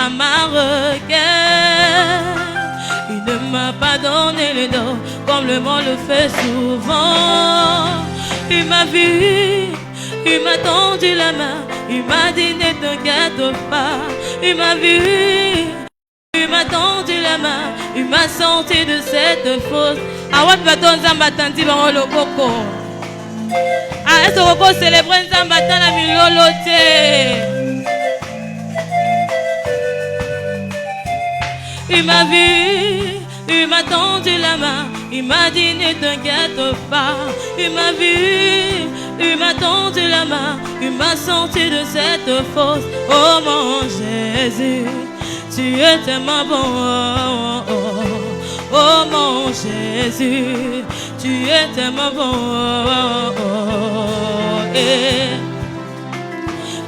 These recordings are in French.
à ma requête. Il ne m'a pas donné le dos comme le monde le fait souvent. Il m'a vu, il m'a tendu la main, il m'a dit ne t'inquiète pas. Il m'a vu, il m'a tendu la main, il m'a sorti de cette fosse. Awat baton zambatanti bango loboko. Ah, est-ce qu'on peut célébrer Nzambata la milolote? Il m'a vu, il m'a tendu la main, il m'a dit ne t'inquiète pas. Il m'a vu, il m'a tendu la main, il m'a sorti de cette fosse. Oh mon Jésus, tu es tellement bon. Oh mon Jésus, tu es tellement bon.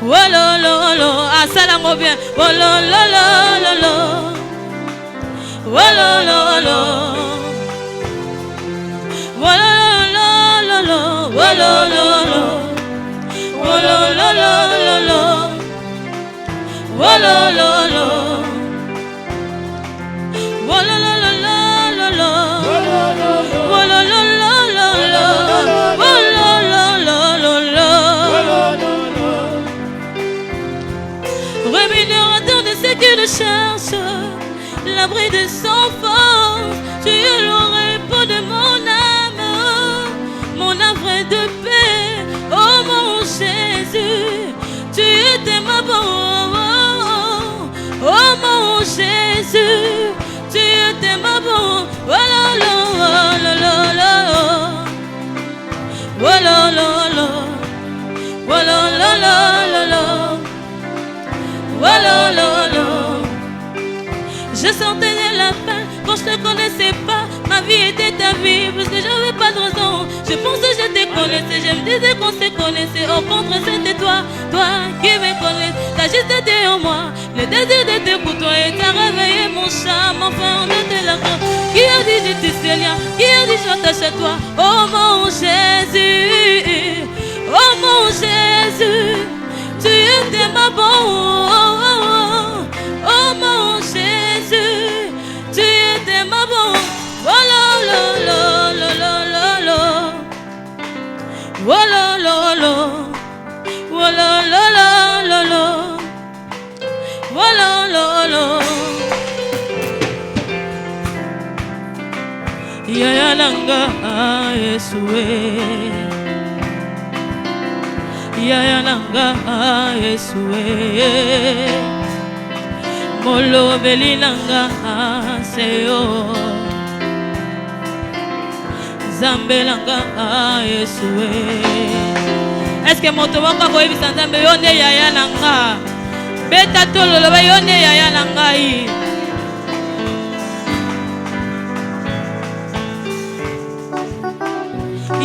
Oh lo lo lo, ah ça la bien. Oh lo lo lo lo. Oh lo lo lo. Oh lo lo lo. Oh lo lo lo. Oh lo lo lo lo. Oh lo lo lo. Oh lo lo lo lo lo. Oh lo lo lo lo lo. Oh lo lo lo lo. Rémunérateur de ceux qui le cherchent, l'abri de son force, tu es le repos de mon âme, mon havre de paix. Oh mon Jésus, tu es tellement bon. Oh mon Jésus, tu es tellement bon. Oh là là, oh là là là. Oh là là là. Oh là là là là. Oh là là là. Je sentais la peine quand je te connaissais pas. Ma vie était ta vie parce que j'avais pas de raison. Je pensais que je te connaissais, je me disais qu'on se connaissait. Au contraire c'était toi, toi qui me connais. T'as juste été en moi, le désir de te côtoyer. T'as réveillé mon charme, enfin de te la croix. Qui a dit je te Seigneur, qui a dit je m'attache à toi. Oh mon Jésus, oh mon Jésus, tu es tellement bon. Oh mon Jésus, tu es tellement bon. Oh la la la la la la. Oh la la la. Oh la la la la la. Oh la la la. Yaya nanga Yesue. Yaya nanga Yesue. Molo belinanga seyo. Zambelanga Yesue. Est-ce que moto waka ko ebisa Nzambe yone yaya nanga? Beta tolo ba yone yaya nanga yi.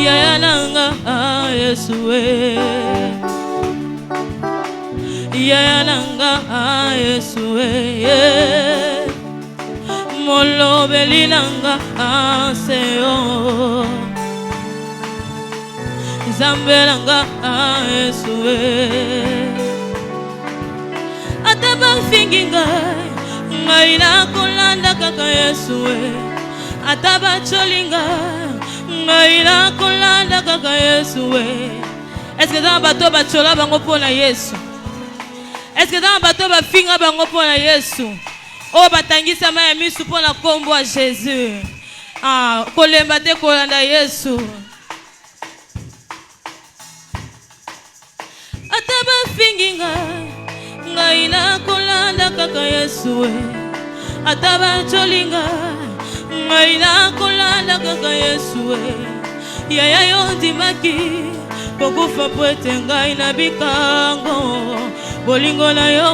Yaya nanga Yesue. Yaya nanga Yesue. Molo belinanga seyo. Zambelanga Yesue. Ataba finginga ngai na kolanda kaka Yesue. Ataba cholinga ngai na kolanda kaka Yesue. Est-ce que dans bateau ba chola bango pona Yesu? Est-ce que dans bateau ba finga bango pona Yesu? Oh batangisa ma misu pona kombo a Jésus. Ah kolemba te kolanda Yesu. Ataba finginga ngai na kolanda kaka Yesue. Ataba cholinga ngai na kolanda kaka Yesue. Yaya yo dimaki bokufa pwete ngai na bikango. Bolingo na yo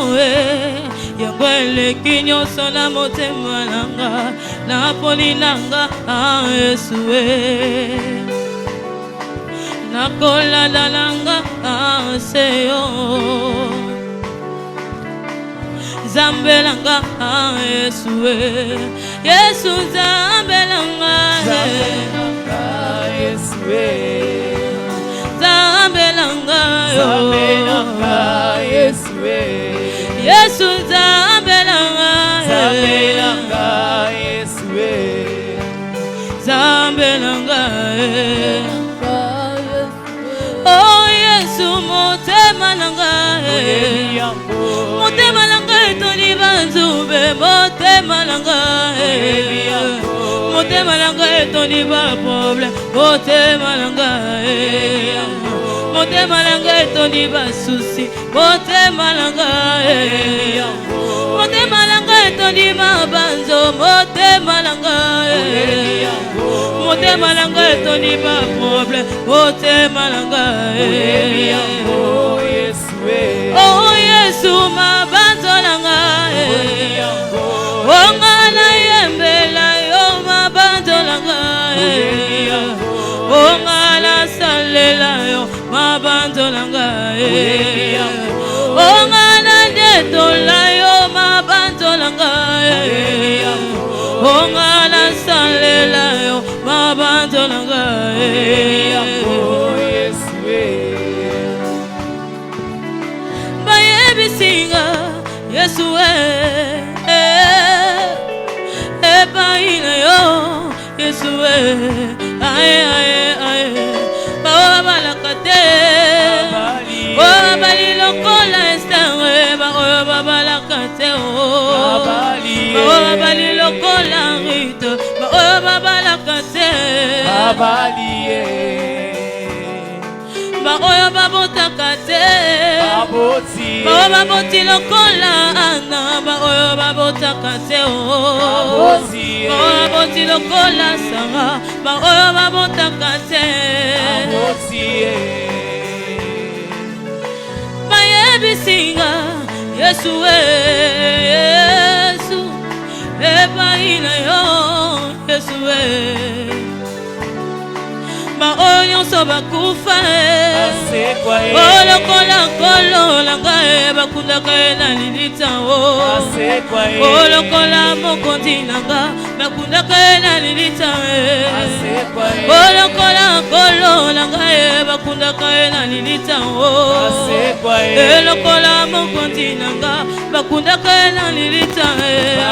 yango eleki nyonso na motema nanga. Na poni nanga Yesue. Nakolanda nanga seyo. Zambelanga Yesue. Yesu Zambelanga Yesue. Zambelanga Yesue. Yesu Zambelanga motema nanga etondi ba problème motema nanga motema nanga etondi ba souci motema nanga motema nanga etondi ma banzo motema nanga motema nanga etondi ba problème motema nanga oh Yesu ma banzo nanga oh ngana yembela yo ma banzo nanga oh ngana salela yo ma banzo nanga oh ngana detola yo ma banzo nanga oh ngana salela yo ma banzo nanga bayebi singa Yesu epaina yo Yesu aye bawa balakate bawa balilokola estare bawa balakate bawa balilokola rite bawa balakate bawa babotakate bawa baboti lokola ana bawa babotakate bawa baboti lokola sara bawa babotakate bayebi singa Yesu Yesu epaina yo Yesu baoyo so bakufa olokola kolo langa bakundaka na lilita olokola mokonzi nanga bakundaka na lilita olokola kolo langa bakundaka na lilita olokola mokonzi nanga bakundaka na lilita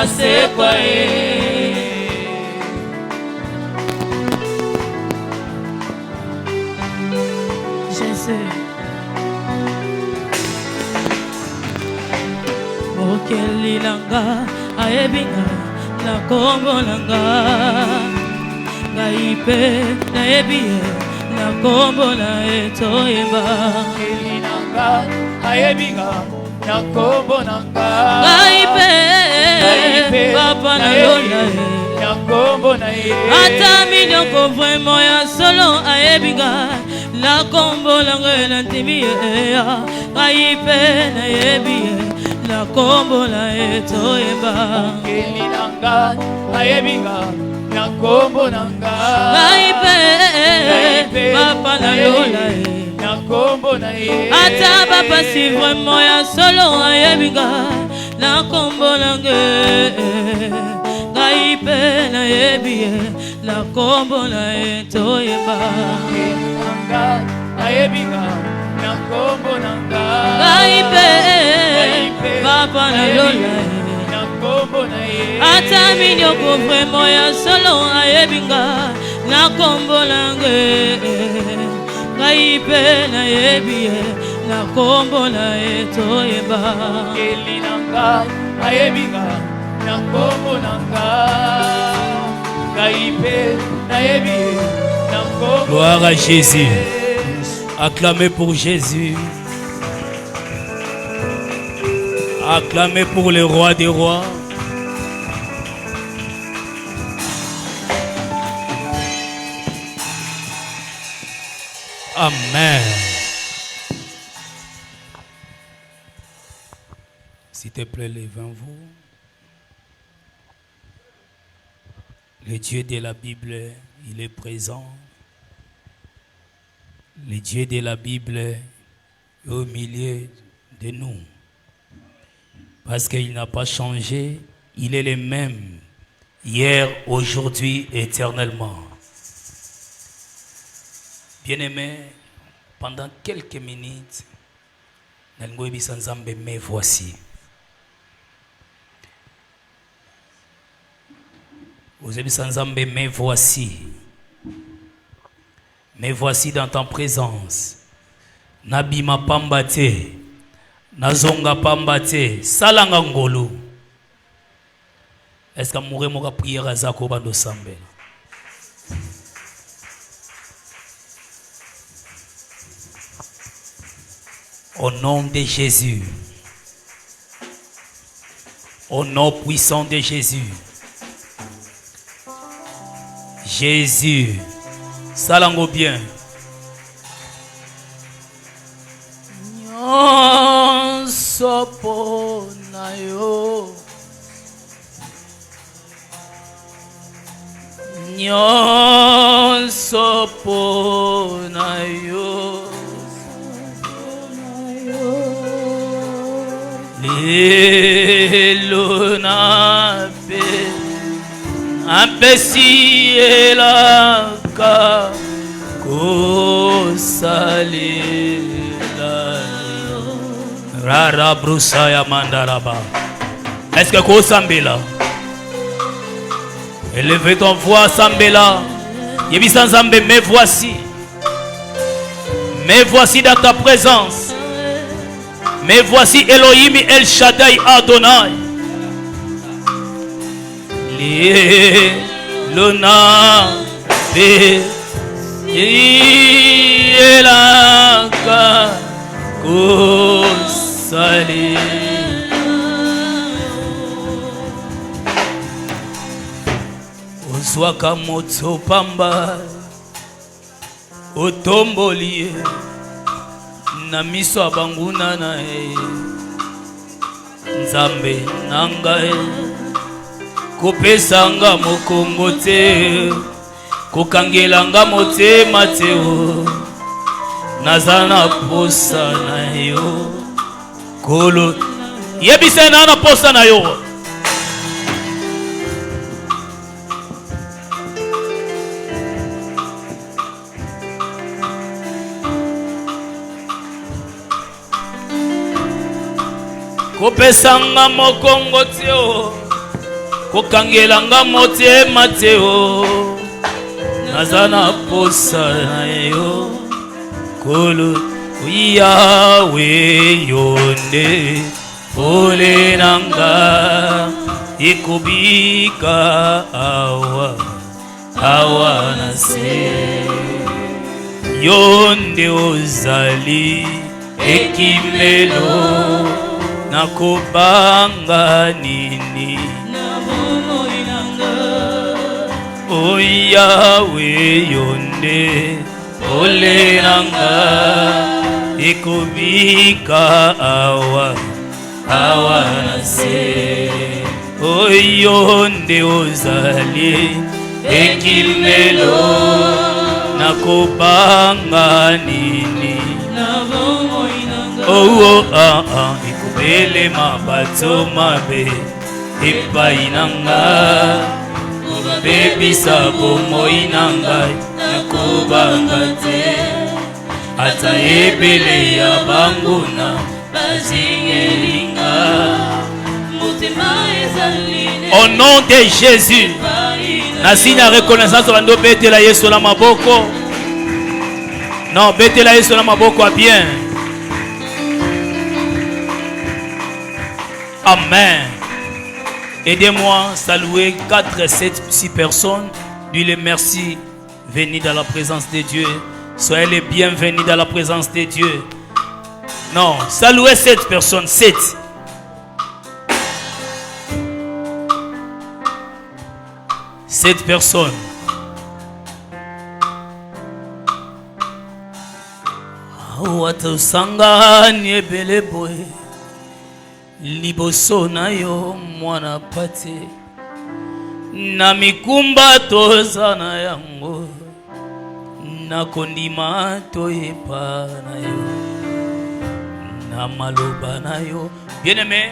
asekwa Mokeli langa aebinga na kombo langa Gaipe na ebie na kombo na etoyemba Mokeli langa aebinga na kombo langa Gaipe papa na lola na kombo na ata minyoko vraiment ya solo aebinga la kombo langa na timi Gaipe na ebie la kombo la etoyemba Mokeli nanga ayebinga na kombo nanga Gaipe papa na lola na kombo na ata papa si vraiment ya solo ayebinga na kombo nanga Gaipe na ebie la kombo la etoyemba Mokeli nanga ayebinga na kombo nanga Gaipe papa na lola na kombo na ata minyoko vraiment ya solo ayebinga na kombo nanga Gaipe na ebie na kombo na etoyemba Mokeli nanga ayebinga na kombo nanga Gaipe na ebie na kombo. Gloire à Jésus. Acclamez pour Jésus. Acclamez pour le roi des rois. Amen. S'il te plaît, levez-vous. Le Dieu de la Bible, il est présent. Le Dieu de la Bible est au milieu de nous. Parce qu'il n'a pas changé, il est le même, hier, aujourd'hui, éternellement. Bien-aimés, pendant quelques minutes, mais voici. Vous avez Sanzambe, mais voici. Mais voici dans ta présence. Nabima pambate. Nazonga pambate. Salanga ngolo. Est-ce que mourir moka prière à Zako bando sambe? Au nom de Jésus. Au nom puissant de Jésus. Jésus. Salango bien. Nyonso pona yo. Nyonso pona yo. Lelo na pe apesi elaka kosalela rara brusa ya mandaraba. Est-ce que kosambela? Élevez ton voix sambela. Yebisa Nzambe, me voici dans ta présence. Mais voici Elohim El Shaddai Adonai. Lona be elaka kosali. Ozwaka moto pamba otomboli na miso abanguna na Nzambe nanga kopesanga mokongo te kokangelanga motema te naza na posa na yo kolo yebisa na posa na yo. Kopesanga mokongo teo kokangelanga motema teo naza na posa na yo kolo Yawe yonde pole nanga ikubika awa na se yonde ozali ekimelo nakobanga nini o Yawe yonde pole nanga ikubika awa na se o yonde ozali ekimelo nakobanga nini ikubele mabato mabe epai nanga bebisa bomoi nanga nakobanga te ata ebele ya banguna bazingelinga motema ezali. Au nom de Jésus, na signe ya reconnaissance bando betela Yesu na maboko. Non, betela Yesu na maboko bien. Amen. Aidez-moi à saluer 4, 7, 6 personnes. Dis-les merci. Venez dans la présence de Dieu. Soyez les bienvenus dans la présence de Dieu. Non, saluez 7 personnes. 7. Cette personne. Watosangani ebele boye liboso na yo mwana pate na mikumba toza na yango na kondima toyepa na yo na maloba na yo. Bien-aimé,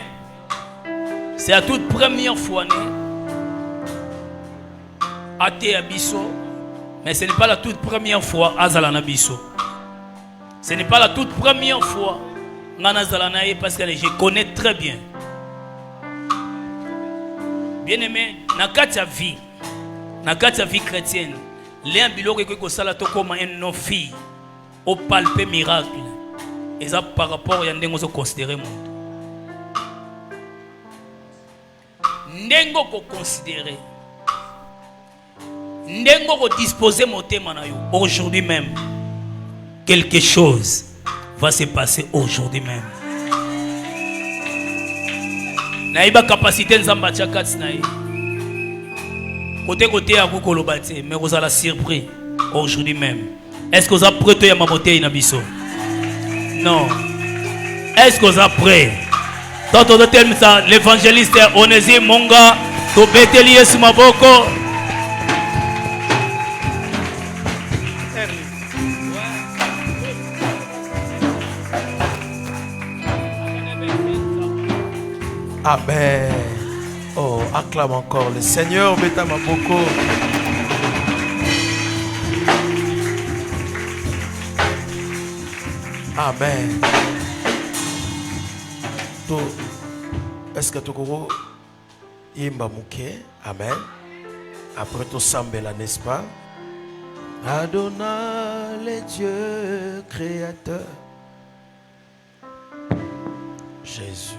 c'est la toute première fois Ate Abisso, mais ce n'est pas la toute première fois Azala Nabisso. Ce n'est pas la toute première fois Nanazalanae parce que je connais très bien. Bien-aimé, Nakatia vie chrétienne, l'un biloko que sala to comme un non fille au palpé miracle. Et ça par rapport à ndengo so considérer monde. Ndengo ko considérer. Ndengo ko disposer mon thème na yo aujourd'hui même. Quelque chose va se passer aujourd'hui même. Naïba capacité nzamba tchakats naï. Côté à vous kolobate, mais vous allez surpris aujourd'hui même. Est-ce que vous êtes prêts à m'amoter inabiso? Non. Est-ce que vous êtes prêts? Tant on terme ça, l'évangéliste Onésime Monga, to beteli Yesu maboko. Amen. Oh, acclame encore le Seigneur, Beta Maboko. Amen. Est-ce que tu connais Yimba Mouké? Amen. Après tout Sambela, n'est-ce pas? Adonai, le Dieu créateur. Jésus.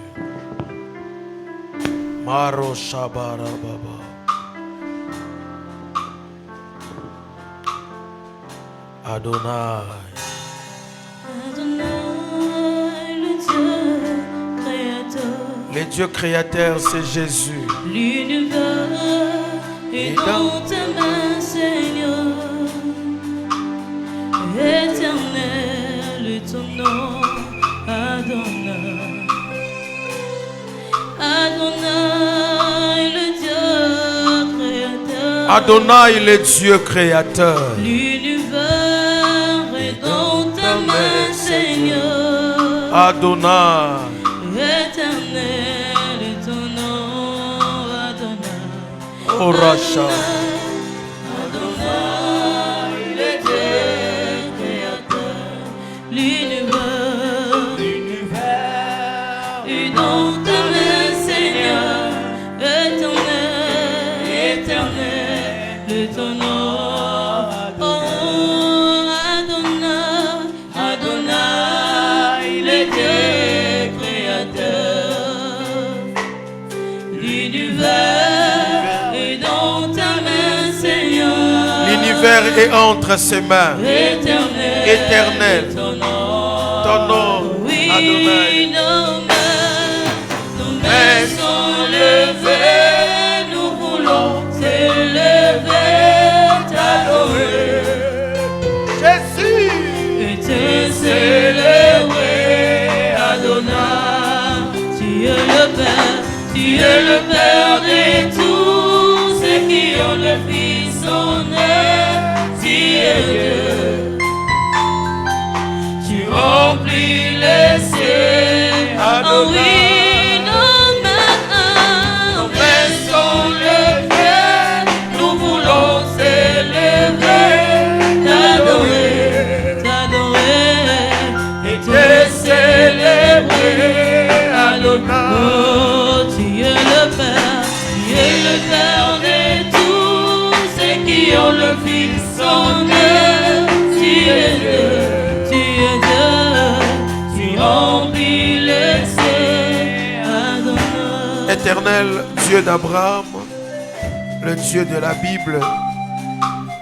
Maro Shabara Baba. Adonai. Adonai, le Dieu créateur. Le Dieu créateur, c'est Jésus. L'univers est dans ta main, Seigneur. Éternel est ton nom, Adonai. Adonai, le Dieu créateur. Adonai, le Dieu créateur. L'univers est dans ta main, Seigneur. Adonai. Éternel est ton nom, Adonai. Oh Racha. Adonai, le Dieu créateur. L'univers est dans ta main, Seigneur. Éternel, éternel est ton nom. Oh, Adonai, Adonai, le Dieu créateur. L'univers est dans ta main, Seigneur. L'univers est entre ses mains. Éternel, Éternel. ton nom. Ton nom, Oui, Adonai. nos mains sont levées, nous voulons s'élever, t'adorer. Jésus. Et te célébrer, Adonai. Tu es le Père, tu es le Père de tous ceux qui ont le Fils en eux. Tu es Dieu, tu remplis les cieux. Oh oui, nos mains sont levées, nous voulons s'élever, t'adorer, t'adorer et te célébrer, Adonai. Oh, tu es le Père, tu es le Père de tous ceux qui ont le Fils en eux. Tu es Dieu, tu es Dieu, tu remplis les cieux, Adonai. Éternel Dieu d'Abraham, le Dieu de la Bible,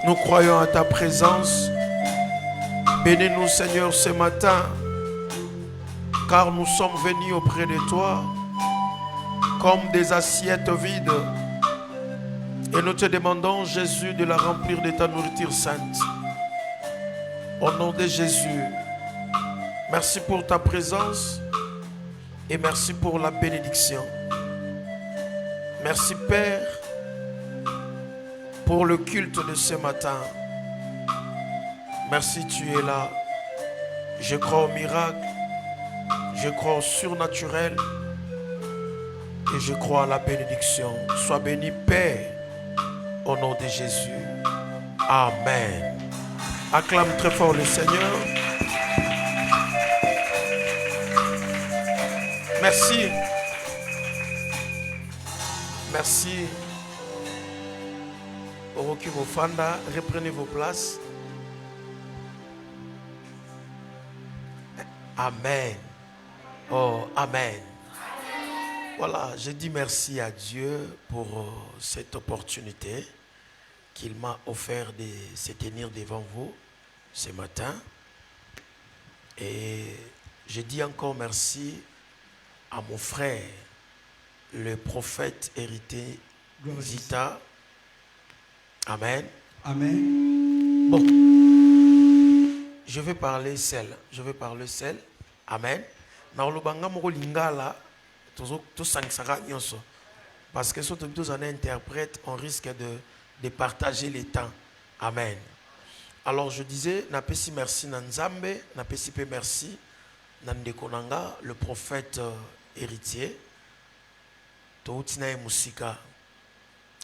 nous croyons à ta présence. Bénis-nous, Seigneur, ce matin, car nous sommes venus auprès de toi comme des assiettes vides. Et nous te demandons, Jésus, de la remplir de ta nourriture sainte. Au nom de Jésus, merci pour ta présence et merci pour la bénédiction. Merci, Père, pour le culte de ce matin. Merci, tu es là. Je crois au miracle, je crois au surnaturel et je crois à la bénédiction. Sois béni, Père, au nom de Jésus. Amen. Acclame très fort le Seigneur. Merci. Merci. Oroki Mofanda, reprenez vos places. Amen. Oh, amen. Voilà, je dis merci à Dieu pour cette opportunité qu'il m'a offert de se tenir devant vous ce matin. Et Je dis encore merci à mon frère, le prophète hérité Zita. Amen. Amen. Bon, je vais parler seul. Amen. Na olobanga moko lingala to sangsaka nyonso. Parce que surtout tous en interprète, on risque de partager les temps. Amen. Alors je disais, napesi merci Nanzambe, napesi pe merci Nandekonanga, le prophète héritier. Toutina musika.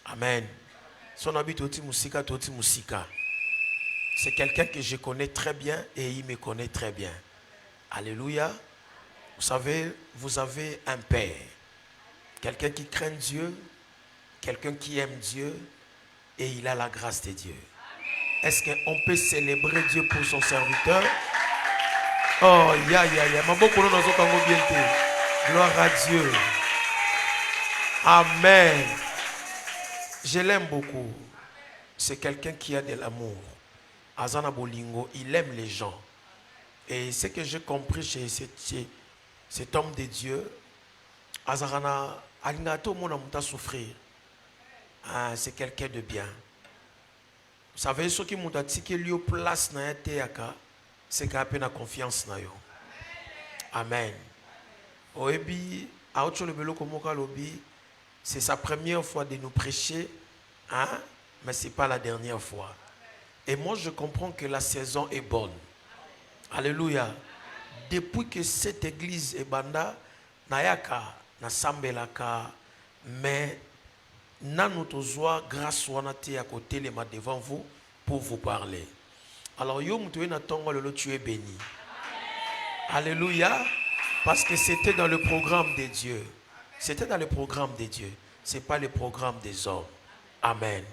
Amen. Son habit oti musika, toti musika. C'est quelqu'un que je connais très bien et il me connaît très bien. Alléluia. Vous savez, vous avez un père. Quelqu'un qui craint Dieu, quelqu'un qui aime Dieu et il a la grâce de Dieu. Est-ce qu'on peut célébrer Dieu pour son serviteur? Oh, ya. Gloire à Dieu. Amen. Je l'aime beaucoup. C'est quelqu'un qui a de l'amour. Azana Bolingo, il aime les gens. Et ce que j'ai compris chez cet homme de Dieu, Azarana, Alinato Monamuta souffrir. C'est quelqu'un de bien. Vous savez, ceux qui m'ont dit que lui place na yaka, c'est qu'il a peine confiance na yo. Amen. Oebi, aocho le belo komoka lobi, c'est sa première fois de nous prêcher, hein, mais c'est pas la dernière fois. Et moi je comprends que la saison est bonne. Alléluia. Depuis que cette église est banda, nayaka, na sambelaka, mais nanu tozwa grâce wanate à côté les mains devant vous pour vous parler. Alors yo mutoué na tongo lelo tu es béni. Alléluia. Parce que c'était dans le programme de Dieu. C'était dans le programme de Dieu. Ce n'est pas le programme des hommes. Amen.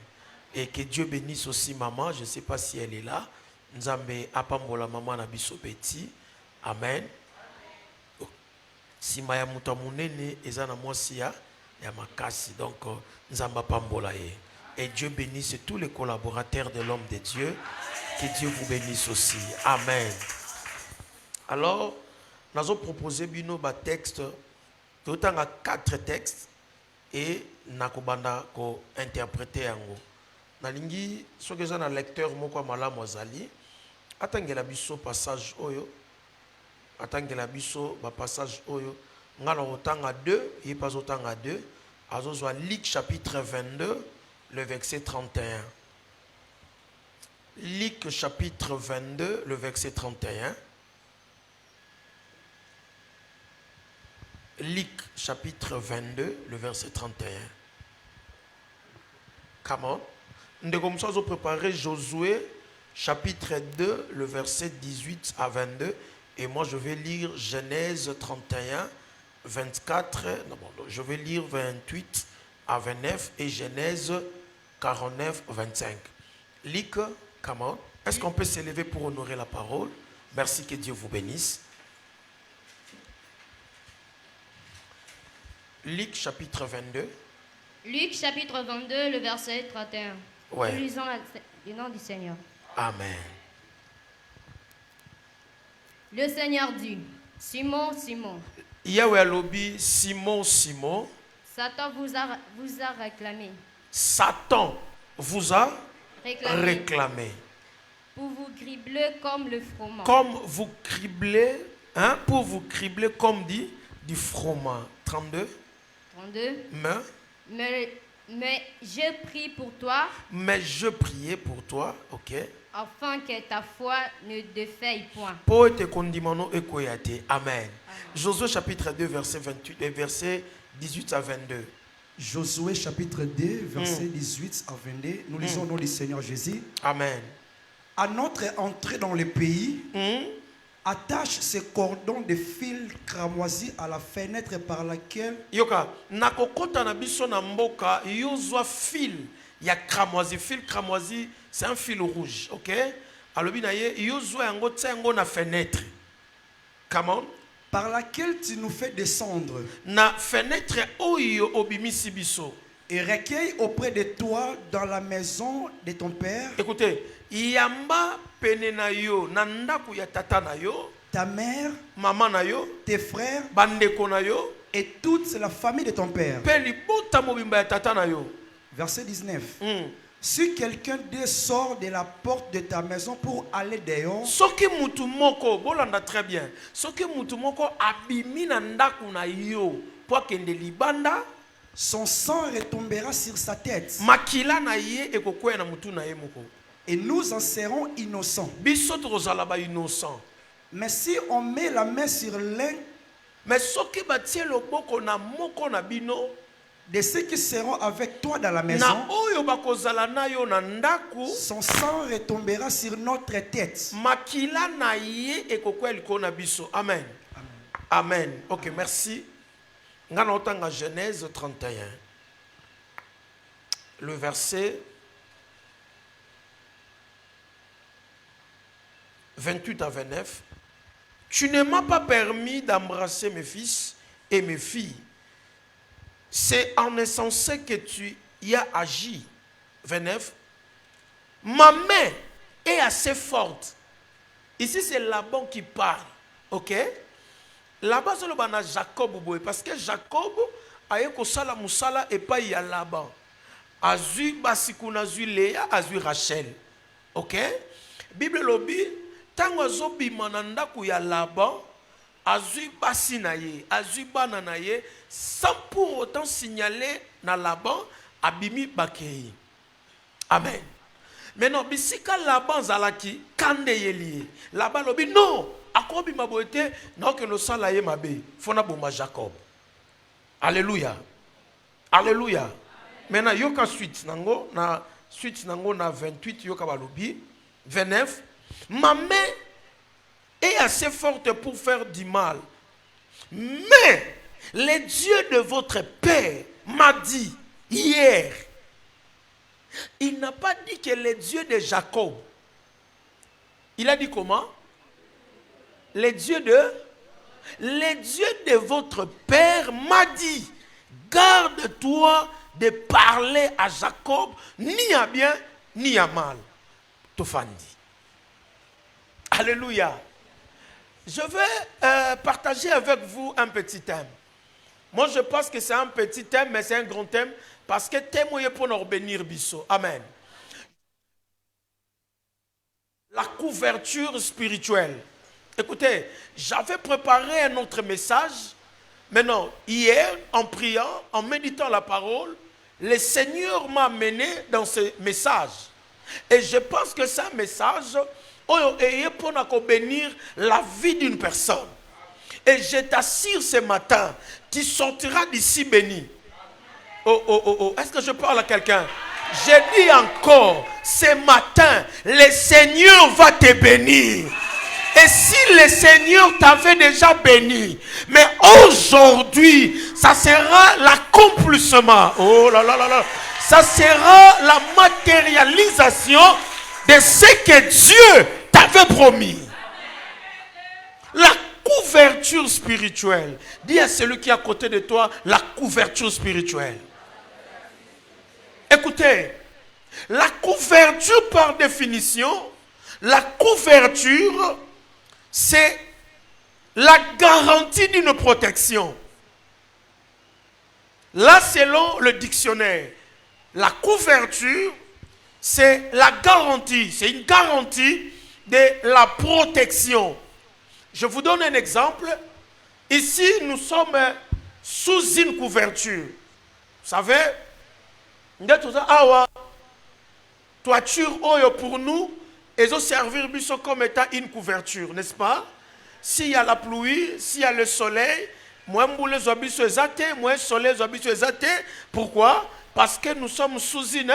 Et que Dieu bénisse aussi maman. Je ne sais pas si elle est là. Nzambe apambola maman na biso beti. Amen. Si maya mutamunene ezana mosia ya makasi. Donc nzamba apambola ye. Et Dieu bénisse tous les collaborateurs de l'homme de Dieu. Que Dieu vous bénisse aussi. Amen. Alors, nous avons proposé bino ba texte. Nous avons 4 textes et nakobanda ko interpréter yango. Nalingi soki za na lecteur moko malamu azali atangela biso passage oyo. Atangela biso ba passage oyo. Ngala otanga 2, il pas otanga 2. Azozwa Luc chapitre 22, le verset 31. Luc chapitre 22, le verset 31. Luc chapitre 22, le verset 31. Comment? Nous avons préparé Josué chapitre 2, le verset 18 à 22. Et moi, je vais lire Genèse 31, 24. Non, bon, je vais lire 28 à 29 et Genèse 49, 25. Luc, comment? Est-ce qu'on peut s'élever pour honorer la parole? Merci, que Dieu vous bénisse. Luc chapitre 22. Luc chapitre 22, le verset 31. Ouais. Nous lisons le nom du Seigneur. Amen. Le Seigneur dit, Simon, Simon. Yahweh lobby, Simon, Simon. Satan vous a réclamé. Satan vous a réclamé. Pour vous cribler comme le froment. Comme vous criblez, hein, pour vous cribler comme dit du froment. 32. 32. Mais je prie pour toi. Mais je priais pour toi, ok. Afin que ta foi ne défaille point. Amen. Josué chapitre 2, verset 28 et verset 18 à 22. Josué chapitre 2, verset 18 à 22. Nous lisons au nom du Seigneur Jésus. Amen. À notre entrée dans le pays, attache ces cordons de fil cramoisi à la fenêtre par laquelle... Yoka, nakokota na biso na mboka, yozwa fil. Ya cramoisi, fil cramoisi, c'est un fil rouge, ok? Alobi na ye, yozwa yango tsengo na fenêtre. Comment? Par laquelle tu nous fais descendre. Na fenêtre oyo obimisi biso. Et recueille auprès de toi dans la maison de ton père. Écoutez, yamba pene na yo, na ndaku ya tata na yo. ta mère, maman na yo, tes frères bandeko na yo, et toute la famille de ton père. pe libota mobimba ya tata na yo. Verset 19. Si quelqu'un sort de la porte de ta maison pour aller dehors, Soki mutu moko, bolanda très bien. Soki mutu moko abimi na ndaku na yo, po akende libanda, son sang retombera sur sa tête. makila na ye ekokwea na mutu na ye moko. Et nous en serons innocents. Biso tokozala ba innocent. Mais si on met la main sur l'un Mais soki batie loboko na moko na bino, de ceux qui seront avec toi dans la maison, na oyo bakozala na yo na ndaku, son sang retombera sur notre tête. makila na ye ekokwea liko na biso. Amen. Amen. Ok, merci. Ngana otanga Genèse 31. Le verset 28 à 29. Tu ne m'as pas permis d'embrasser mes fils et mes filles. C'est en insensé que tu y as agi. 29. Ma main est assez forte. Ici, c'est Laban qui parle. Ok? Là-bas, c'est le bana Jacob. Parce que Jacob a eu kosala musala et pas y a Laban. Azui basikuna azui Léa, azui Rachel. Ok? Bible lobby, tango azobi mananda ku ya Laban, azui basi na ye, azui bana na ye, sans pour autant signaler na Laban abimi bakei. Amen. Maintenant, bisika Laban zalaki kande yeli. Laban lobi non, akobi maboete non que no sala ye mabe. Fona boma Jacob. Alléluia. Alléluia. Maintenant, yoka suite nango na 28 yoka balobi 29. Ma main est assez forte pour faire du mal. Mais le Dieu de votre père m'a dit hier. Il n'a pas dit que le Dieu de Jacob. Il a dit comment? Le Dieu de votre père m'a dit, garde-toi de parler à Jacob ni à bien ni à mal. Tofandi. Alléluia. Je vais partager avec vous un petit thème. Moi, je pense que c'est un petit thème, mais c'est un grand thème, parce que thème est pour nous bénir biso. Amen. La couverture spirituelle. Écoutez, j'avais préparé un autre message. Maintenant, hier, en priant, en méditant la parole, le Seigneur m'a amené dans ce message. Et je pense que c'est un message pour bénir la vie d'une personne. Et je t'assure ce matin, tu sortiras d'ici béni. Oh. Est-ce que je parle à quelqu'un? Je dis encore, ce matin, le Seigneur va te bénir. Et si le Seigneur t'avait déjà béni, mais aujourd'hui, ça sera l'accomplissement. Oh là là là là. Ça sera la matérialisation de ce que Dieu t'avait promis. La couverture spirituelle. Dis à celui qui est à côté de toi, la couverture spirituelle. Écoutez, la couverture par définition, la couverture, c'est la garantie d'une protection. Là, selon le dictionnaire, la couverture, c'est la garantie, c'est une garantie de la protection. Je vous donne un exemple. Ici, nous sommes sous une couverture. Vous savez, toiture pour nous, et ont servir comme étant une couverture, n'est-ce pas? S'il y a la pluie, s'il y a le soleil, moi le soleil. Pourquoi? Parce que nous sommes sous une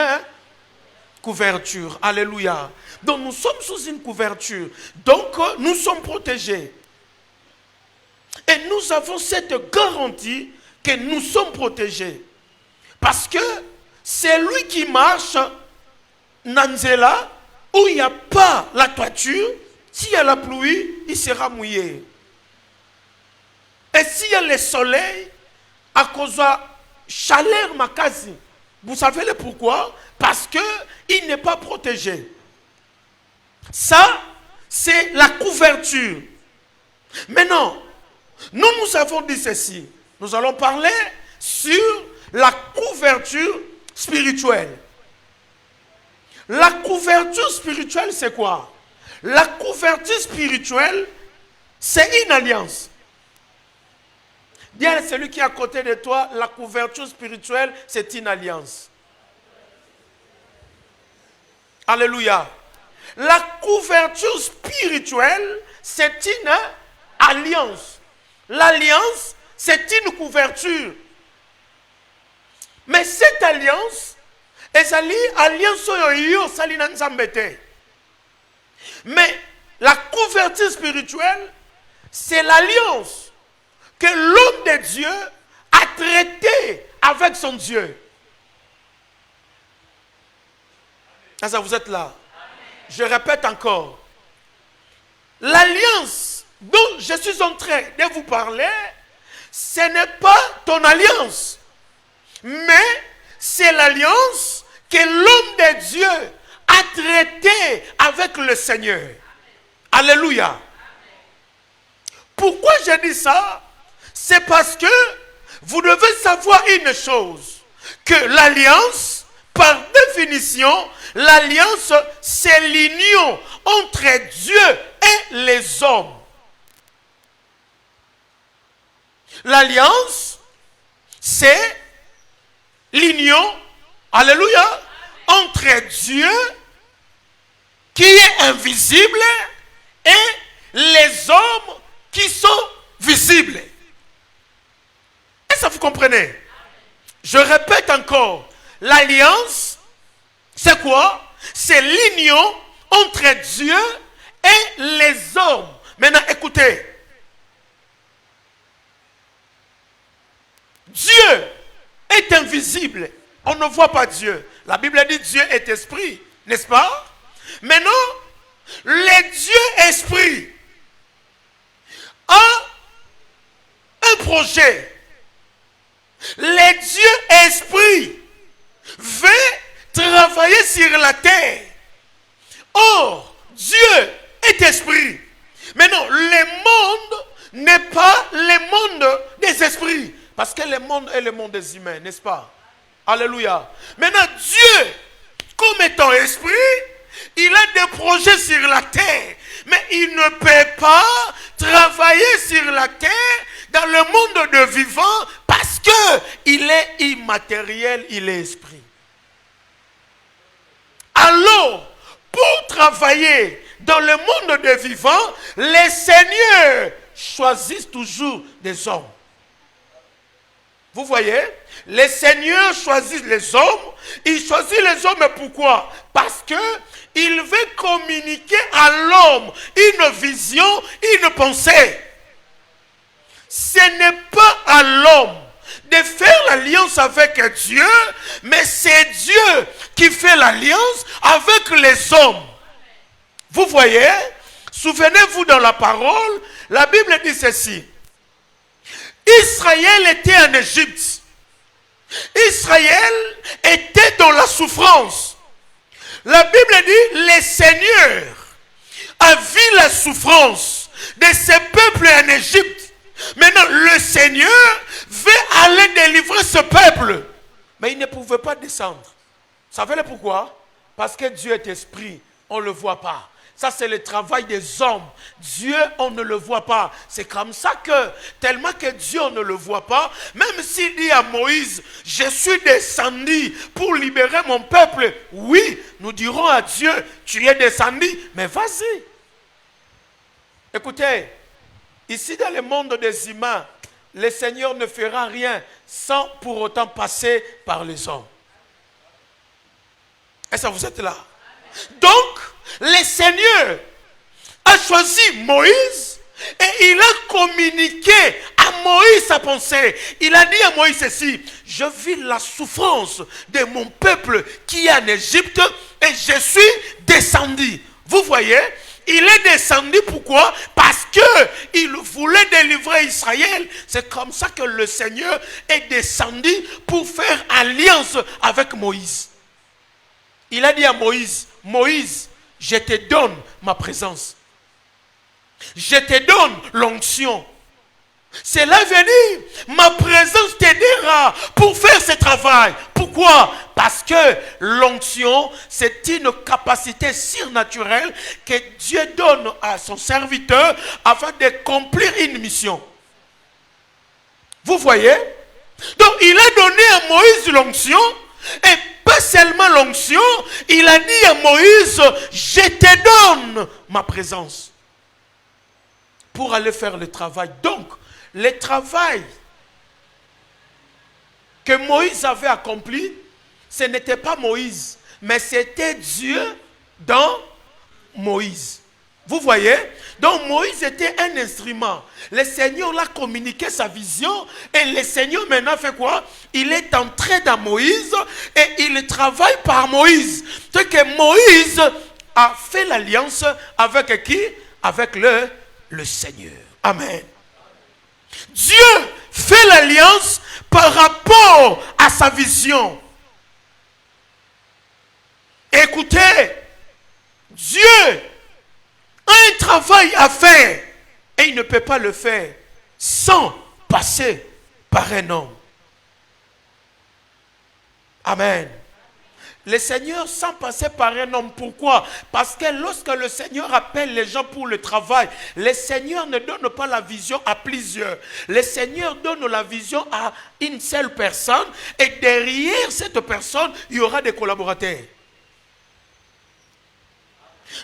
couverture. Alléluia. Donc nous sommes sous une couverture. Donc nous sommes protégés. Et nous avons cette garantie que nous sommes protégés. Parce que c'est lui qui marche Nanzela, où il n'y a pas la toiture, s'il y a la pluie, il sera mouillé. Et s'il y a le soleil, à cause de la chaleur makasi, vous savez le pourquoi? Parce qu'il n'est pas protégé. Ça, c'est la couverture. Maintenant, nous avons dit ceci. Nous allons parler sur la couverture spirituelle. La couverture spirituelle, c'est quoi? La couverture spirituelle, c'est une alliance. Dis à celui qui est à côté de toi, la couverture spirituelle, c'est une alliance. Alléluia. La couverture spirituelle, c'est une alliance. L'alliance, c'est une couverture. Mais cette alliance, est alliance mais la couverture spirituelle, c'est l'alliance que l'homme de Dieu a traitée avec son Dieu. Ça, vous êtes là. Je répète encore. L'alliance dont je suis en train de vous parler, ce n'est pas ton alliance, mais c'est l'alliance que l'homme de Dieu a traité avec le Seigneur. Alléluia. Pourquoi je dis ça? C'est parce que vous devez savoir une chose, que l'alliance, par définition, l'alliance, c'est l'union entre Dieu et les hommes. L'alliance, c'est l'union, alléluia, entre Dieu, qui est invisible, et les hommes qui sont visibles. Et ça, vous comprenez? Je répète encore, l'alliance, c'est quoi? C'est l'union entre Dieu et les hommes. Maintenant, écoutez. Dieu est invisible. On ne voit pas Dieu. La Bible dit Dieu est esprit, n'est-ce pas? Maintenant, le Dieu esprit a un projet. Le Dieu esprit veut travailler sur la terre. Or, Dieu est esprit. Maintenant, le monde n'est pas le monde des esprits. Parce que le monde est le monde des humains, n'est-ce pas? Alléluia. Maintenant, Dieu, comme étant esprit, il a des projets sur la terre. Mais il ne peut pas travailler sur la terre dans le monde de vivants parce qu'il est immatériel, il est esprit. Alors, pour travailler dans le monde des vivants, les seigneurs choisissent toujours des hommes. Vous voyez, les seigneurs choisissent les hommes. Ils choisissent les hommes pourquoi? Parce qu'ils veulent communiquer à l'homme une vision, une pensée. Ce n'est pas à l'homme de faire l'alliance avec Dieu, mais c'est Dieu qui fait l'alliance avec les hommes. Vous voyez, souvenez-vous dans la parole, la Bible dit ceci. Israël était en Égypte. Israël était dans la souffrance. La Bible dit, le Seigneur a vu la souffrance de ce peuple en Égypte. Maintenant, le Seigneur veut aller délivrer ce peuple. Mais il ne pouvait pas descendre. Vous savez pourquoi? Parce que Dieu est esprit, on ne le voit pas. Ça, c'est le travail des hommes. Dieu, on ne le voit pas. C'est comme ça que, tellement que Dieu, on ne le voit pas, même s'il dit à Moïse, je suis descendu pour libérer mon peuple. Oui, nous dirons à Dieu, tu es descendu, mais vas-y. Écoutez, ici dans le monde des humains, le Seigneur ne fera rien sans pour autant passer par les hommes. Est-ce que vous êtes là? Donc, le Seigneur a choisi Moïse et il a communiqué à Moïse sa pensée. Il a dit à Moïse ceci, je vis la souffrance de mon peuple qui est en Égypte et je suis descendu. Vous voyez, il est descendu pourquoi? Parce qu'il voulait délivrer Israël. C'est comme ça que le Seigneur est descendu pour faire alliance avec Moïse. Il a dit à Moïse, Moïse, je te donne ma présence. Je te donne l'onction. C'est l'avenir. Ma présence t'aidera pour faire ce travail. Pourquoi? Parce que l'onction, c'est une capacité surnaturelle que Dieu donne à son serviteur afin d'accomplir une mission. Vous voyez? Donc il a donné à Moïse l'onction, et pas seulement l'onction, il a dit à Moïse, je te donne ma présence pour aller faire le travail. Donc, le travail que Moïse avait accompli, ce n'était pas Moïse, mais c'était Dieu dans Moïse. Vous voyez? Donc Moïse était un instrument. Le Seigneur l'a communiqué sa vision, et le Seigneur maintenant fait quoi? Il est entré dans Moïse et il travaille par Moïse. C'est que Moïse a fait l'alliance avec qui? Avec le Seigneur. Amen. Dieu fait l'alliance par rapport à sa vision. Écoutez, Dieu a un travail à faire et il ne peut pas le faire sans passer par un homme. Amen. Le Seigneur sans passer par un homme. Pourquoi? Parce que lorsque le Seigneur appelle les gens pour le travail, le Seigneur ne donne pas la vision à plusieurs. Le Seigneur donne la vision à une seule personne, et derrière cette personne, il y aura des collaborateurs.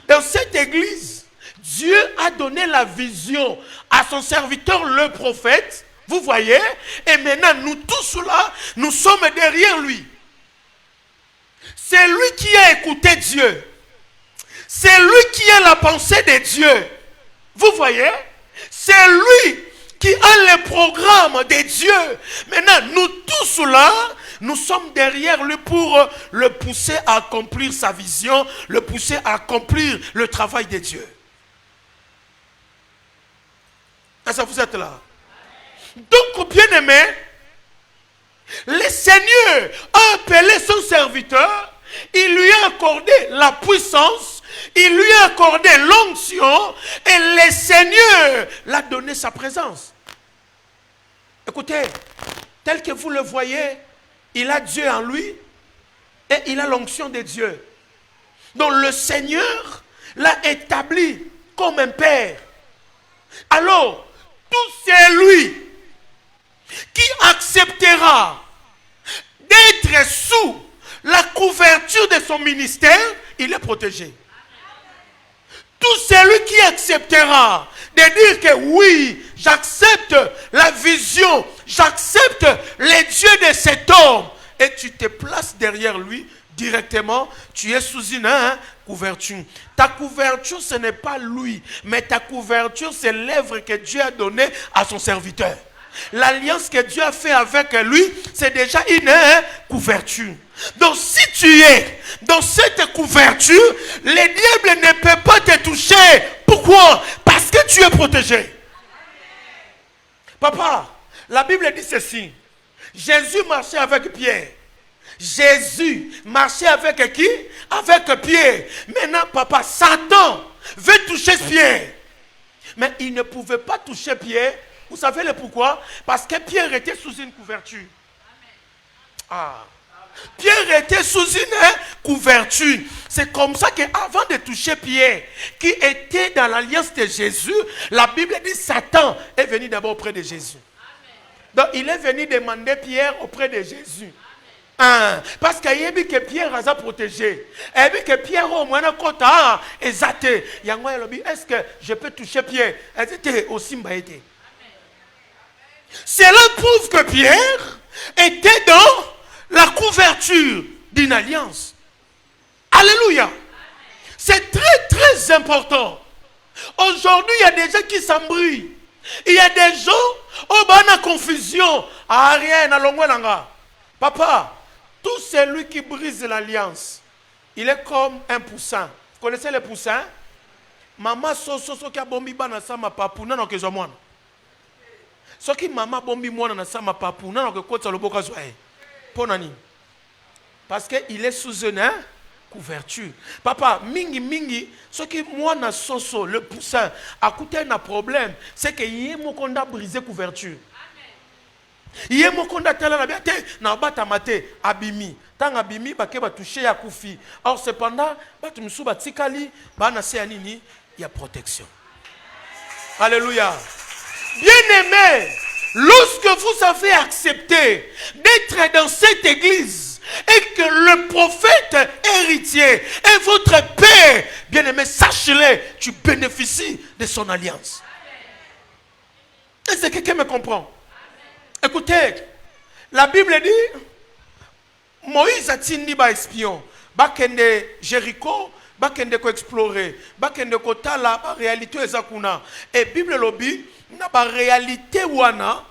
Dans cette église, Dieu a donné la vision à son serviteur le prophète. Vous voyez? Et maintenant, nous tous là, nous sommes derrière lui. C'est lui qui a écouté Dieu. C'est lui qui a la pensée de Dieu. Vous voyez? C'est lui qui a le programme de Dieu. Maintenant, nous tous là, nous sommes derrière lui pour le pousser à accomplir sa vision, le pousser à accomplir le travail de Dieu. Est-ce que vous êtes là? Donc, bien aimé, le Seigneur a appelé son serviteur, il lui a accordé la puissance, il lui a accordé l'onction, et le Seigneur l'a donné sa présence. Écoutez, tel que vous le voyez, il a Dieu en lui et il a l'onction de Dieu. Donc le Seigneur l'a établi comme un père. Alors, tout celui qui acceptera d'être sous la couverture de son ministère, il est protégé. Tout celui qui acceptera de dire que oui, j'accepte la vision, j'accepte les dieux de cet homme, et tu te places derrière lui directement, tu es sous une couverture. Ta couverture, ce n'est pas lui, mais ta couverture, c'est l'œuvre que Dieu a donnée à son serviteur. L'alliance que Dieu a fait avec lui, c'est déjà une couverture. Donc si tu es dans cette couverture, le diable ne peut pas te toucher. Pourquoi? Parce que tu es protégé. Papa, la Bible dit ceci. Jésus marchait avec Pierre. Jésus marchait avec qui? Avec Pierre. Maintenant, papa, Satan veut toucher Pierre. Mais il ne pouvait pas toucher Pierre. Vous savez le pourquoi? Parce que Pierre était sous une couverture. Ah. Pierre était sous une couverture. C'est comme ça qu'avant de toucher Pierre, qui était dans l'alliance de Jésus, la Bible dit Satan est venu d'abord auprès de Jésus. Donc il est venu demander Pierre auprès de Jésus. Parce qu'il y a vu que Pierre a protégé. Il y a vu que Pierre au moins a exaté. Est-ce que je peux toucher Pierre? Était aussi mbaïté. Cela prouve que Pierre était dans la couverture d'une alliance. Alléluia. C'est très très important. Aujourd'hui, il y a des gens qui s'embrouillent. Il y a des gens qui ont une confusion. Rien à l'ongolanga. Papa, tout celui qui brise l'alliance, il est comme un poussin. Vous connaissez les poussins? Maman soso qui a bombi bana sama papu non que moi. Ce qui maman bombi moi na sama papu non que kota loboka zoé. Ponani. Parce que il est sous une couverture. Papa, mingi, ce qui moi na soso, le poussin, a coûté un problème, c'est que yé mon konda brisé couverture. Yé mon konda tela na biate, na bata mate, abimi. Tant abimi, bake ba touché ya koufi. Or cependant, batu msou ba tikali, ba na se anini, il y a protection. Alléluia. Bien-aimé, lorsque vous avez accepté d'être dans cette église et que le prophète héritier est votre père, bien-aimé, sachez-le, tu bénéficies de son alliance. Est-ce que quelqu'un me comprend? Écoutez, la Bible dit, Moïse a tindi ba espion, ba kende Jéricho, ba kende ko explorer, ba kende ko tala ba réalité ezakuna. Et Bible lobby, na ba réalité wana,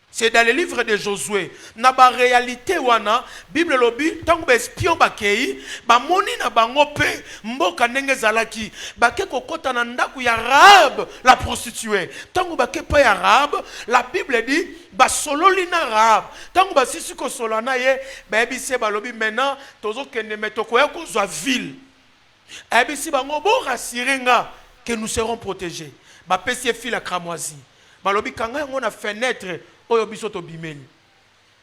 c'est dans le livre de Josué. Na ba réalité wana, Bible lobby, tango ba espion ba kei, ba moni na bango pe, mboka ndenge zalaki, ba ke kokota na ndaku ya Rahab, la prostituée. Tango ba ke pa ya Rahab, la Bible dit, ba sololi na Rahab. Tango ba sisi ko solana ye, ba ebise ba lobi maintenant, tozo kende metoko ya kozwa ville. Ebisi bango bo rasirenga que nous serons protégés. Ba pesi fil la cramoisi. Ba lobi kanga ngo na fenêtre oyo biso to bimeli.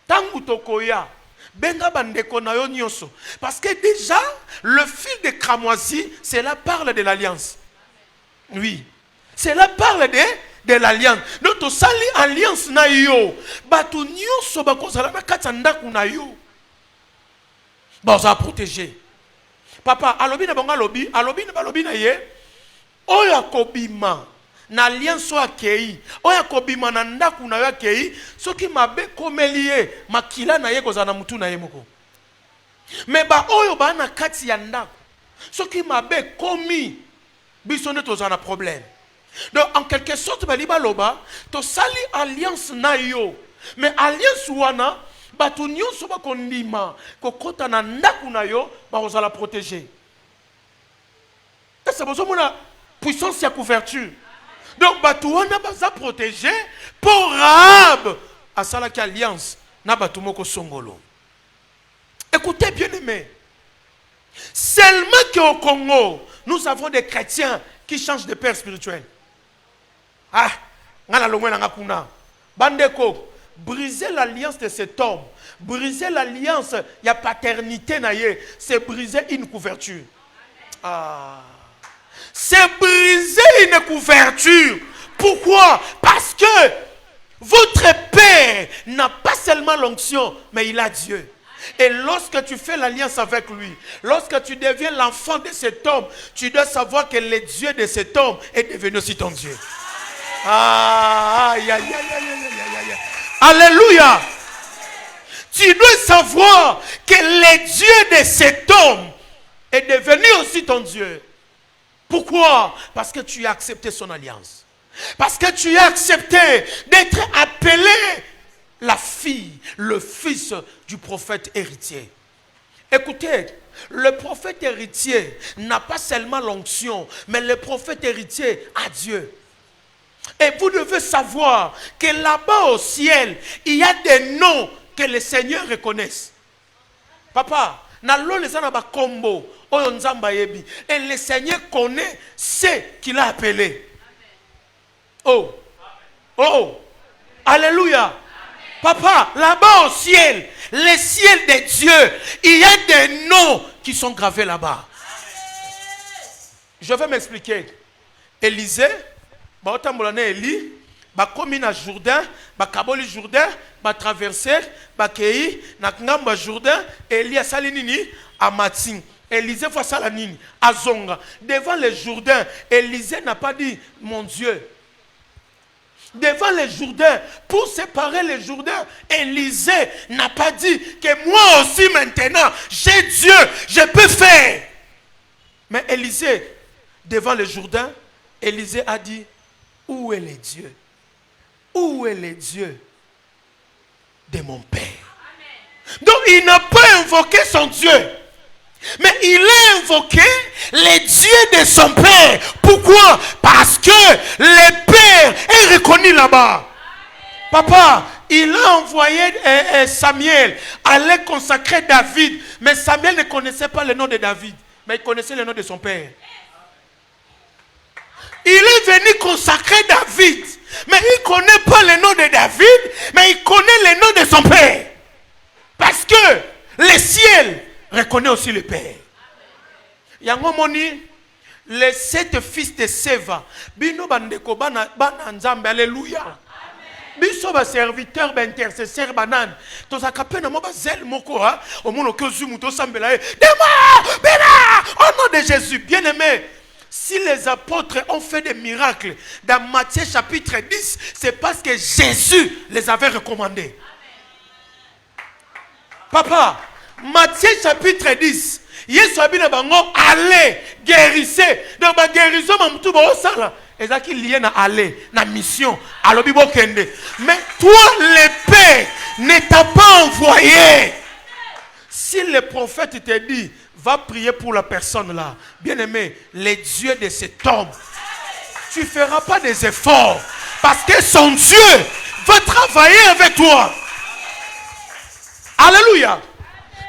Tangu tokoya benga bandeko na yo nyonso. Parce que déjà le fil de cramoisi, cela parle de l'alliance. Oui. Cela parle de l'alliance. Donc to sali alliance na yo. Batu nyonso ba kozala na kati ndaku na yo. Ba za protéger. Papa, alobi na bonga alobi na ye, oya kobima na alliance wa kei, oya kobima na ndaku na yo kei, soki mabe komelie makila na ye kozana mutu na ye moko. Me ba oyo ba na kati ya ndaku, soki mabe komi, biso ne tozana problème. Donc en quelque sorte ba liba loba, to sali alliance na yo, mais alliance wana batu nyonso ba kondima kokota na ndaku na yo ba ozala protéger. C'est besoin mona puissance ya couverture. Donc batu wana ba za protéger pour Rahab asala ki alliance na batu moko songolo. Écoutez bien aimé. Seulement qu'au Congo, nous avons des chrétiens qui changent de père spirituel. Ah, ngala longwe na kuna. Bandeko briser l'alliance de cet homme, briser l'alliance, il y a paternité, c'est briser une couverture. Ah. C'est briser une couverture. Pourquoi? Parce que votre père n'a pas seulement l'onction, mais il a Dieu. Et lorsque tu fais l'alliance avec lui, lorsque tu deviens l'enfant de cet homme, tu dois savoir que le Dieu de cet homme est devenu aussi ton Dieu. Ah, aïe, aïe, aïe, aïe, aïe, aïe. Alléluia. Tu dois savoir que le Dieu de cet homme est devenu aussi ton Dieu. Pourquoi? Parce que tu as accepté son alliance. Parce que tu as accepté d'être appelé la fille, le fils du prophète héritier. Écoutez, le prophète héritier n'a pas seulement l'onction, mais le prophète héritier a Dieu. Et vous devez savoir que là-bas au ciel, il y a des noms que le Seigneur reconnaisse. Papa, et le Seigneur connaît ceux qu'il a appelés. Oh, oh, alléluia. Papa, là-bas au ciel, le ciel de Dieu, il y a des noms qui sont gravés là-bas. Je vais m'expliquer. Élisée, ba otambolana Eli, ba komi na Jourdain, ba kaboli Jourdain, ba traverser, ba kei na ngamba Jourdain, Eli asali nini amatin. Élisée fois sala nini azonga devant le Jourdain. Élisée n'a pas dit mon Dieu. Devant le Jourdain, pour séparer le Jourdain, Élisée n'a pas dit que moi aussi maintenant j'ai Dieu, je peux faire. Mais Élisée, devant le Jourdain, Élisée a dit: où est le Dieu? Où est le Dieu de mon Père? Amen. Donc il n'a pas invoqué son Dieu, mais il a invoqué le Dieu de son Père. Pourquoi? Parce que le Père est reconnu là-bas. Amen. Papa, il a envoyé Samuel aller consacrer David, mais Samuel ne connaissait pas le nom de David. Mais il connaissait le nom de son père. Il est venu consacrer David. Mais il ne connaît pas le nom de David, mais il connaît le nom de son père. Parce que le ciel reconnaît aussi le père. Yangomoni, les 7 fils de Séva, bino bandeko bana nzambe, alléluia. Biso ba serviteur ba intercesseur banan. To zakapena mo ba zel moko ha, au monde que zumu to sambela e. Dema, bena, au nom de Jésus, bien-aimé. Si les apôtres ont fait des miracles dans Matthieu chapitre 10, c'est parce que Jésus les avait recommandés. Papa, Matthieu chapitre 10, Yesu abina bango allez guérissez. Donc ba guérison mamtu ba osala. Ezaki lié na aller na mission alobi bokende. Mais toi le Père ne t'a pas envoyé. Si le prophète te dit va prier pour la personne là, bien aimé, les dieux de cet homme, tu ne feras pas des efforts parce que son Dieu va travailler avec toi. Alléluia.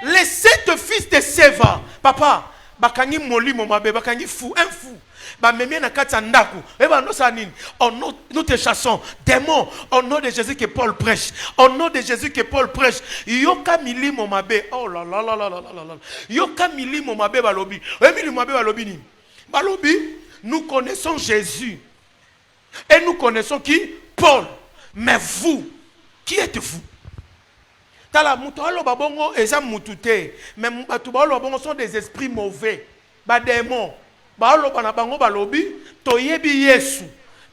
Les 7 fils de Séva, papa, bakangi moli momabe, bakangi fou, un fou. Bamemie na kati ndaku. Eba no sanin. Nous te chassons démons au nom de Jésus que Paul prêche. Au nom de Jésus que Paul prêche. Yoka mili momabe. Oh là là là là là là là. Yoka mili momabe balobi. Emili momabe balobi ni. Balobi, nous connaissons Jésus. Et nous connaissons qui? Paul. Mais vous, qui êtes-vous? Tala mutualo babongo eza mutute. Mais batubalo babongo sont des esprits mauvais. Ba démons. Toyebi Yesu,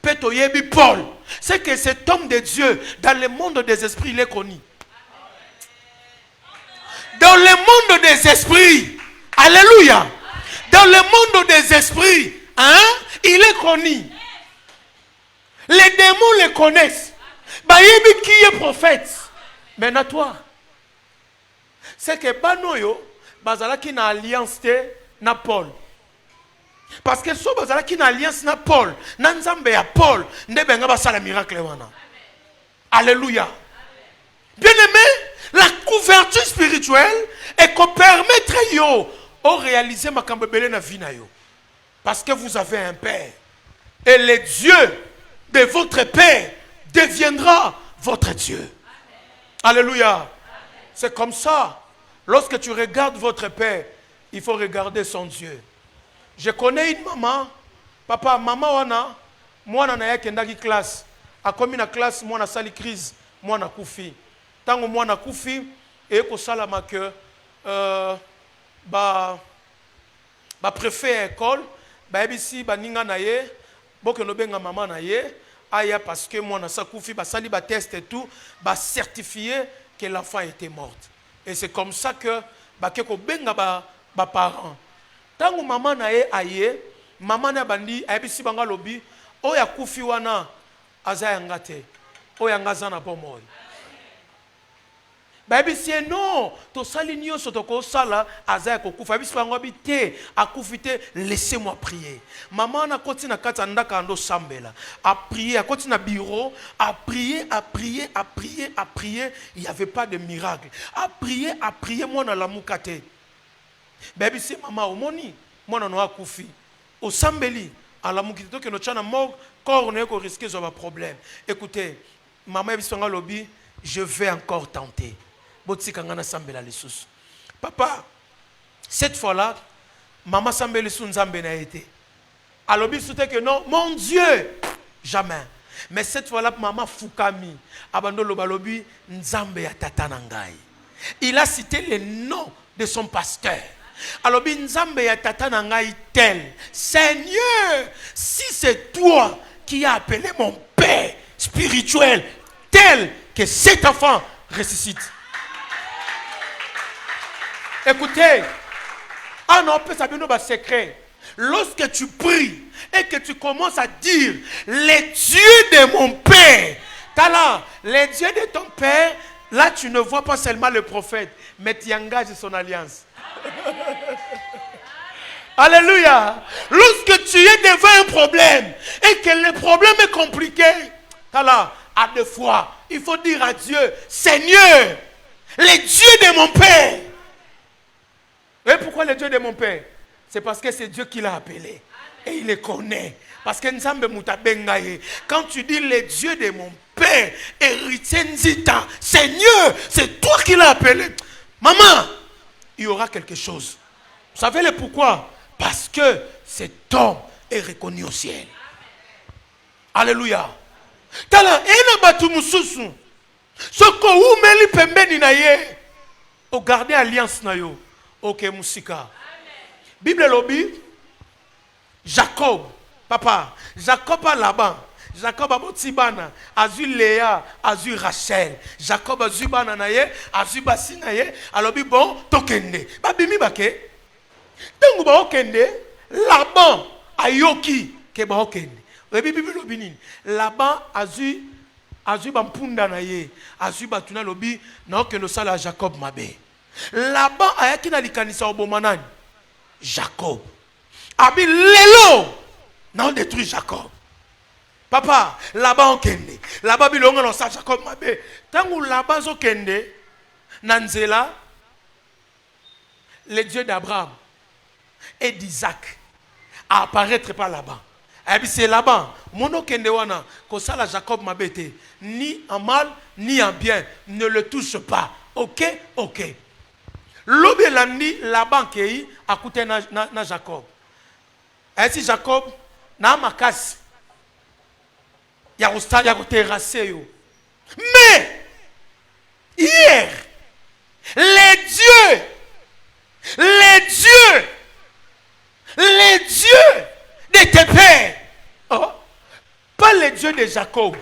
pe toyebi Paul. C'est que cet homme de Dieu, dans le monde des esprits, il est connu. Dans le monde des esprits, alléluia. Dans le monde des esprits, hein, il est connu. Les démons le connaissent. Bayebi qui est prophète. Maintenant toi, c'est que Banoyo, bazalaki na alliance na Paul. Parce que si vous avez une alliance na Paul, Nanzambe ya Paul, ne benga basala miracle wana. Alléluia. Bien aimé, la couverture spirituelle est qu'on permettre yo au réaliser ma kambebele na vie na yo. Parce que vous avez un père. Et le Dieu de votre père deviendra votre Dieu. Alléluia. C'est comme ça. Lorsque tu regardes votre père, il faut regarder son Dieu. Je connais une maman, papa, maman wana, moi na ya kendaki classe, a commis na classe, moi na sali crise, moi na koufi. Tango moi na koufi, et ko sala ma que ba préfet école, ba ebisi ba ninga na ye, boke no benga maman na ye, aya parce que moi na sa koufi ba sali ba test et tout, ba certifier que l'enfant était mort. Et c'est comme ça que ba ke ko benga ba parents. Tangu maman na ye aye, maman na bandi ayebisi banga lobi, oya kufi wana aza ngate, oya ngaza na pomoy. Bayebisi non, to sali nyonso to ko sala aza ko kufa, ayebisi banga bité, akufite, laissez-moi prier. Maman na koti na kata ndaka ndo sambela, a prier, a koti na bureau, a prier, il n'y avait pas de miracle. A prier, moi na la mukate. Baby c'est maman omoni mwana no akufi au sambeli ala mukito que no chana mort corps ne ko risquer zo ba problème. Écoutez, maman bisonga lobi, je vais encore tenter. Botika ngana sambela lisusu. Papa, cette fois-là, maman sambeli su nzambe na été. Alobi soute que non, mon Dieu, jamais. Mais cette fois-là, maman fukami abando lobalobi nzambe ya tata na ngai. Il a cité le nom de son pasteur. Alors, Nzambe ya tata na ngai tel. Seigneur, si c'est toi qui as appelé mon père spirituel tel que cet enfant ressuscite. Écoutez, on peut savoir un secret. Lorsque tu pries et que tu commences à dire les dieux de mon père, là, les dieux de ton père, là tu ne vois pas seulement le prophète, mais tu engages son alliance. Alléluia. Lorsque tu es devant un problème et que le problème est compliqué, là, à deux fois, il faut dire à Dieu, Seigneur, les dieux de mon père. Et pourquoi les dieux de mon père? c'est parce que c'est Dieu qui l'a appelé. Et il les connaît. Parce que Nzambe Mutabengaye, quand tu dis les dieux de mon père, héritier Nzita, Seigneur, c'est toi qui l'as appelé. Maman, il y aura quelque chose. Vous savez le pourquoi? Parce que cet homme est reconnu au ciel. Alléluia. Tala, ena batu mususu. Soko umeli pembeni na ye. O garder alliance na yo. Ok, musika. Bible lobby. Jacob. Papa. Jacob a Laban. Jacob a Botibana. Azu Léa. Azu Rachel. Jacob a Zubana na ye. Azu basi na ye. Alobi bon. Tokende. Babimi bake. Tangu ba okende. Laban. Ayoki. Ke ba okende. Bible lobby nini. Laban azu bampunda na ye. Azu batuna lobby. Na okendo sala Jacob mabe. Laban ayaki na likanisa obomanani. Jacob. Abi lelo. Non détruit Jacob. Papa, Laban okende. Laban bilonga no sa Jacob mabe. Tangu Laban zo kende. Nanzela. Le Dieu d'Abraham et d'Isaac à apparaître par Laban. Et puis c'est Laban. Mono kende wana. Kosala Jacob mabete. Ni en mal, ni en bien. Ne le touche pas. Ok, ok. L'obélandi, Laban kei, a coûté na Jacob. Et si Jacob, na makas, ya terrassé yo. Mais, hier, les dieux de tes pères, oh, pas les dieux de Jacob.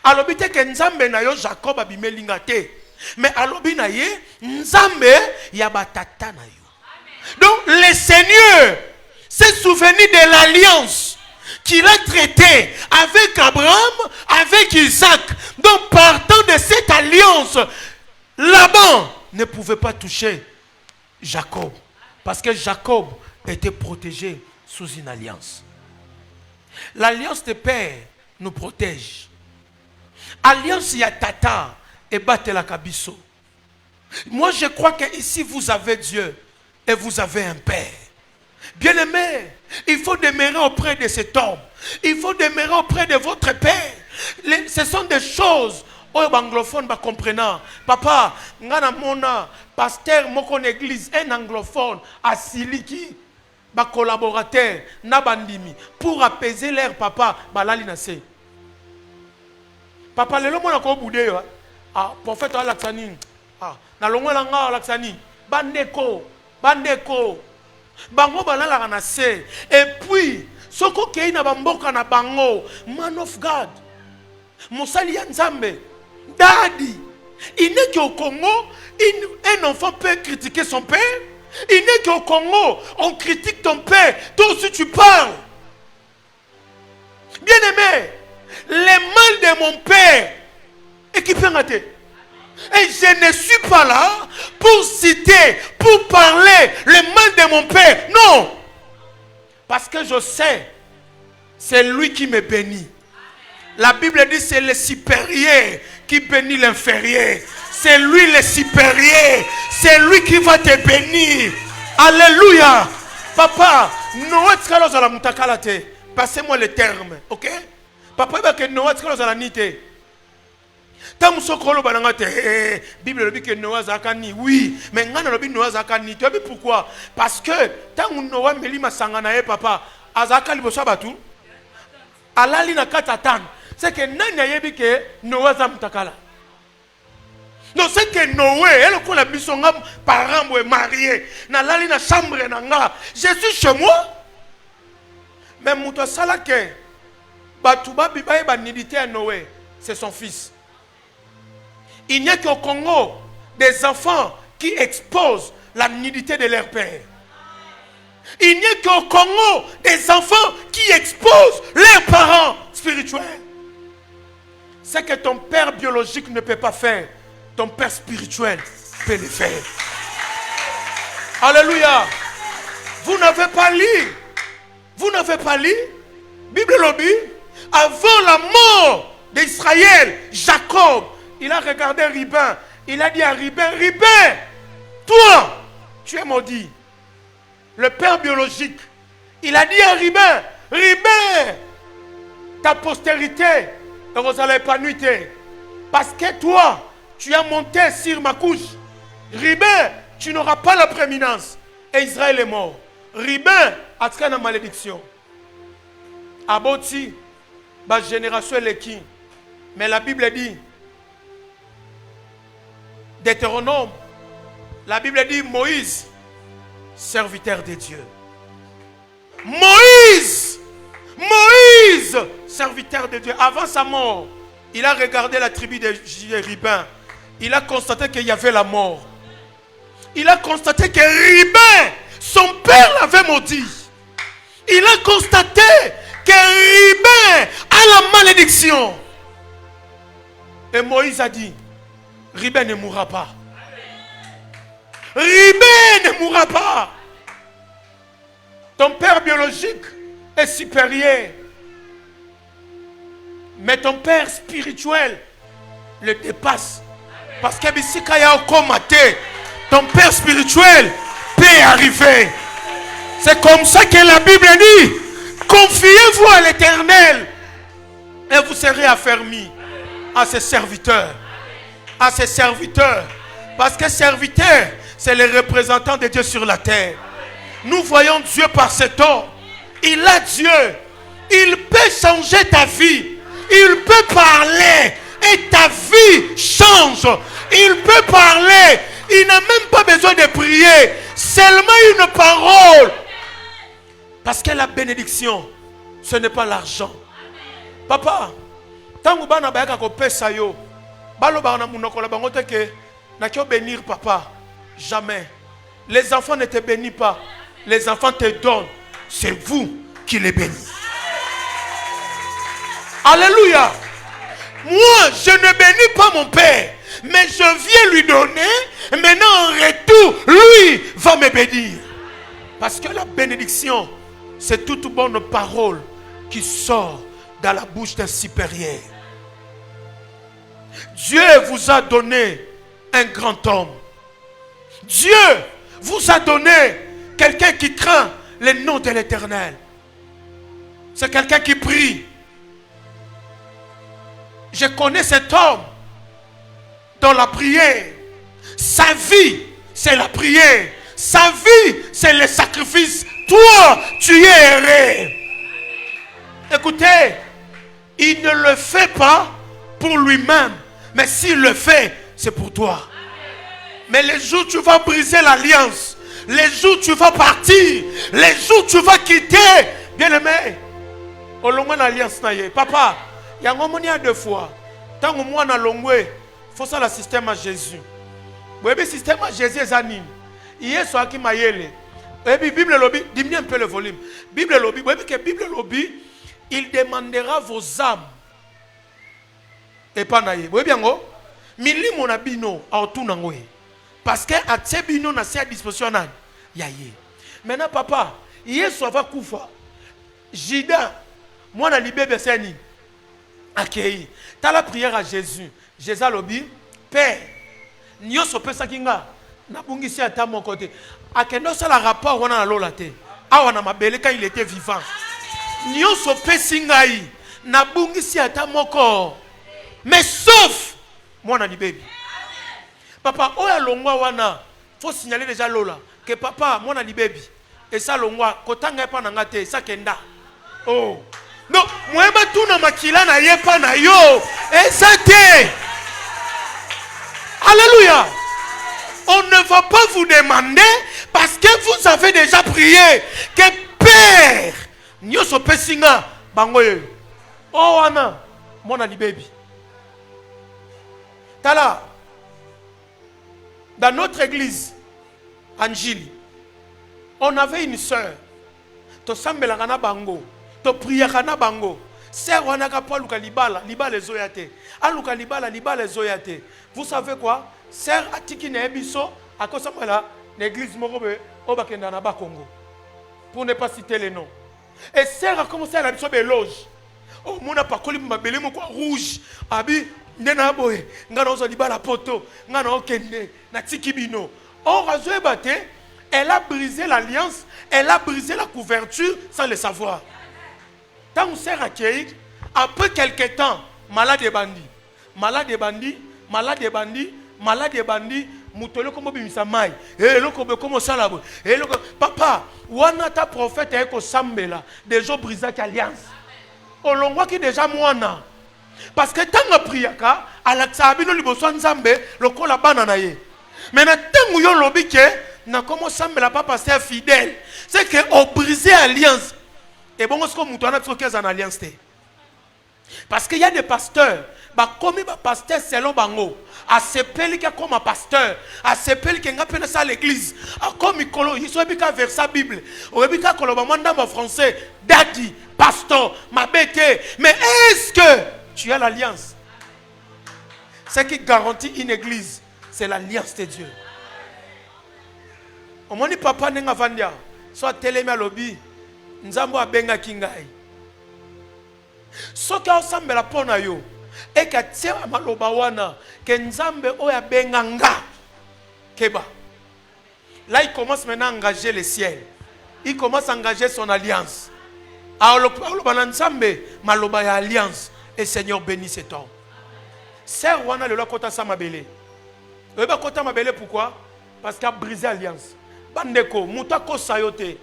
Alors, bite que Nzambe na yo Jacob abimelinga te. Mais alobi na ye Nzambe ya batata na yo. Donc le Seigneur s'est souvenu de l'alliance qu'il a traitée avec Abraham, avec Isaac. Donc partant de cette alliance, Laban ne pouvait pas toucher Jacob. Parce que Jacob était protégé sous une alliance. L'alliance des pères nous protège. Alliance ya tata et batte la kabiso. Moi je crois que ici vous avez Dieu et vous avez un père. Bien-aimé, il faut demeurer auprès de cet homme. Il faut demeurer auprès de votre père. Ce sont des choses aux anglophones comprenant. Papa, ngana mona pasteur moko église un anglophone à Siliki ba collaborateur na bandimi pour apaiser leur papa balali na se. Papa lelo mona ko budé yo. Ah prophète alaksani. Ah na longwela nga alaksani. Bandeko bango balala na se. Et puis soko kei na bamboka na bango man of God. Mosali ya Nzambe. Daddy, il n'est qu'au Congo, un enfant peut critiquer son père. Il n'est qu'au Congo, on critique ton père. Toi aussi tu parles. Bien-aimé, les mal de mon père, et qui peut rater. Et je ne suis pas là pour citer, pour parler le mal de mon père. Non. Parce que je sais, c'est lui qui me bénit. La Bible dit c'est le supérieur qui bénit l'inférieur. C'est lui le supérieur. C'est lui qui va te bénir. Alléluia. Papa, Noé tskalo zala mutakala te. Passez-moi le terme, ok? Papa, il va que Noé tskalo zala nite. Tant musokolo bananga te. Bible dit que Noé zakani. Oui, mais ngana lobi Noé zakani. Tu sais pourquoi? Parce que tant Noé meli masangana papa, azaka liboso batu. Alali na katatan. C'est que nani ayebi que Noé za mutakala. Non, c'est que Noé, elle ko la bisonga parent est marié. Na lali na chambre na nga. Je suis chez moi. Mais muto sala que batuba bibaye ba nidité à Noé, c'est son fils. Il n'y a qu'au Congo des enfants qui exposent la nudité de leur père. Il n'y a qu'au Congo des enfants qui exposent leurs parents spirituels. Ce que ton père biologique ne peut pas faire, ton père spirituel peut le faire. Alléluia. Vous n'avez pas lu. Vous n'avez pas lu. Bible lobby. Avant la mort d'Israël, Jacob, il a regardé Ribin. Il a dit à Ribin, Ribin, toi, tu es maudit. le père biologique, il a dit à Ribin, Ribin, ta postérité ne vous allez pas nuiter. Parce que toi, tu as monté sur ma couche. Ribin, tu n'auras pas la prééminence. Et Israël est mort. Ribin a traîné la malédiction. Aboti, ma génération est qui. Mais la Bible dit, Deutéronome, la Bible dit Moïse, serviteur de Dieu. Moïse, serviteur de Dieu. Avant sa mort, il a regardé la tribu de Ribin. Il a constaté qu'il y avait la mort. Il a constaté que Ribin, son père l'avait maudit. Il a constaté que Ribin a la malédiction. Et Moïse a dit, Ribin ne mourra pas. Ribin ne mourra pas. Ton père biologique est supérieur. Mais ton père spirituel le dépasse. Parce que ton père spirituel peut arriver. C'est comme ça que la Bible dit, confiez-vous à l'Éternel et vous serez affermis à ses serviteurs. À ses serviteurs. Parce que serviteur, c'est le représentant de Dieu sur la terre. Nous voyons Dieu par cet homme. Il a Dieu. Il peut changer ta vie. Il peut parler et ta vie change. Il peut parler. Il n'a même pas besoin de prier. Seulement une parole. Parce que la bénédiction, ce n'est pas l'argent. Papa, tant que bana bayaka ko pesa yo, balo bana munoko la bango te ke na kyo bénir papa. Jamais. Les enfants ne te bénissent pas. Les enfants te donnent. C'est vous qui les bénissez. Alléluia. Moi, je ne bénis pas mon père. Mais je viens lui donner. Maintenant, en retour, lui va me bénir. Parce que la bénédiction, c'est toute bonne parole qui sort dans la bouche d'un supérieur. Dieu vous a donné un grand homme. Dieu vous a donné quelqu'un qui craint le nom de l'Éternel. C'est quelqu'un qui prie. Je connais cet homme dans la prière. Sa vie, c'est la prière. Sa vie, c'est le sacrifice. Toi, tu es erré. Écoutez, il ne le fait pas pour lui-même. Mais s'il le fait, c'est pour toi. Mais les jours où tu vas briser l'alliance, les jours où tu vas partir, les jours où tu vas quitter, bien-aimé, au long de l'alliance, papa, il y a un moment deux fois. Tant que moi, il faut ça le système à Jésus. Le système à Jésus est anime. Il y a ce qui m'a yélé. Bible lobby, diminue un peu le volume. Bible lobby, Bible lobby, il demandera vos âmes. Et pas naïe. Vous voyez bien, mili mon abino a tout nangoé. Parce que à Tsebino n'a pas à disposition nan. Yaye. Maintenant papa, hier soir va koufa. Jida, moi na libé beseni. Akei. T'as la prière à Jésus. Jésus lobi, Père, nyo sope sakinga. Na bungisi ata mon côté. Akendo ça la rapport wana na lolate. Awa na mabele quand il était vivant. Nyo sope singai. Na bungisi ata moko. Mais sauf moi na libé. Papa, oya longwa wana, faut signaler déjà lola que papa, moi na libebi. Et ça longwa, kotanga pa nangate, ça kenda. Oh. Non, moi ba tout na makila na yepa na yo. Et ça te. Alléluia. On ne va pas vous demander parce que vous avez déjà prié que Père, nyoso pesinga bangoye. Oh wana, moi na libebi. Tala. Dans notre église, Angili, on avait une sœur. To sambelangana bango, to priakana bango. Sœur wanaka pa luka libala, libala zoyate. Aluka libala, libala zoyate. Vous savez quoi? Sœur atiki na ebiso, akosambela l'église morobe, obakenda na ba Congo. Pour ne pas citer les noms. Et sœur a commencé à la biso beloge. Oh, mon a pas collé mabele mo quoi rouge. Abi Nena boy, ngana ozo libala poto, ngana okende, na tikibino. Or, elle a brisé l'alliance elle a brisé la couverture sans le savoir. Tant on s'est accueilli, après quelques temps, malade et bandit. Malade et bandit, malade et bandit, malade et bandit. Moutolo comme bimisa mai. Et le comme ça là. Et le papa, wana ta prophète est ko sambela. Déjà brisé alliance. Olongwa qui déjà moana. Parce que tant que priaka, ala tsabino liboso nzambe, lokola banana ye. Maintenant tant yo lobi ke na comme sambela papa c'est fidèle. C'est que on brisé alliance. Et bon ce que moutona troqué en alliance té. Parce qu'il y a des pasteurs, comme des pasteurs selon Bango, à ce pays qui est comme un pasteur, à ce pays qui est appelé ça l'église, comme ils sont vers sa Bible, ou bien comme français, daddy, pasteur, ma bête. Mais est-ce que tu as l'alliance? Ce qui garantit une église, c'est l'alliance de Dieu. Au moins, papa n'est pas vendu, soit télé à lobby, nous avons benga kingai. Ce qui est ensemble la pona yo et que tia maloba wana que nzambe oya benganga keba. Là il commence maintenant à engager le ciel. Il commence à engager son alliance. Alors le nzambe maloba ya alliance et Seigneur bénit cet homme. Sœur wana le kota sa mabele. Le ba kota mabele pourquoi? Parce qu'il a brisé alliance. Bandeko mutako sayote.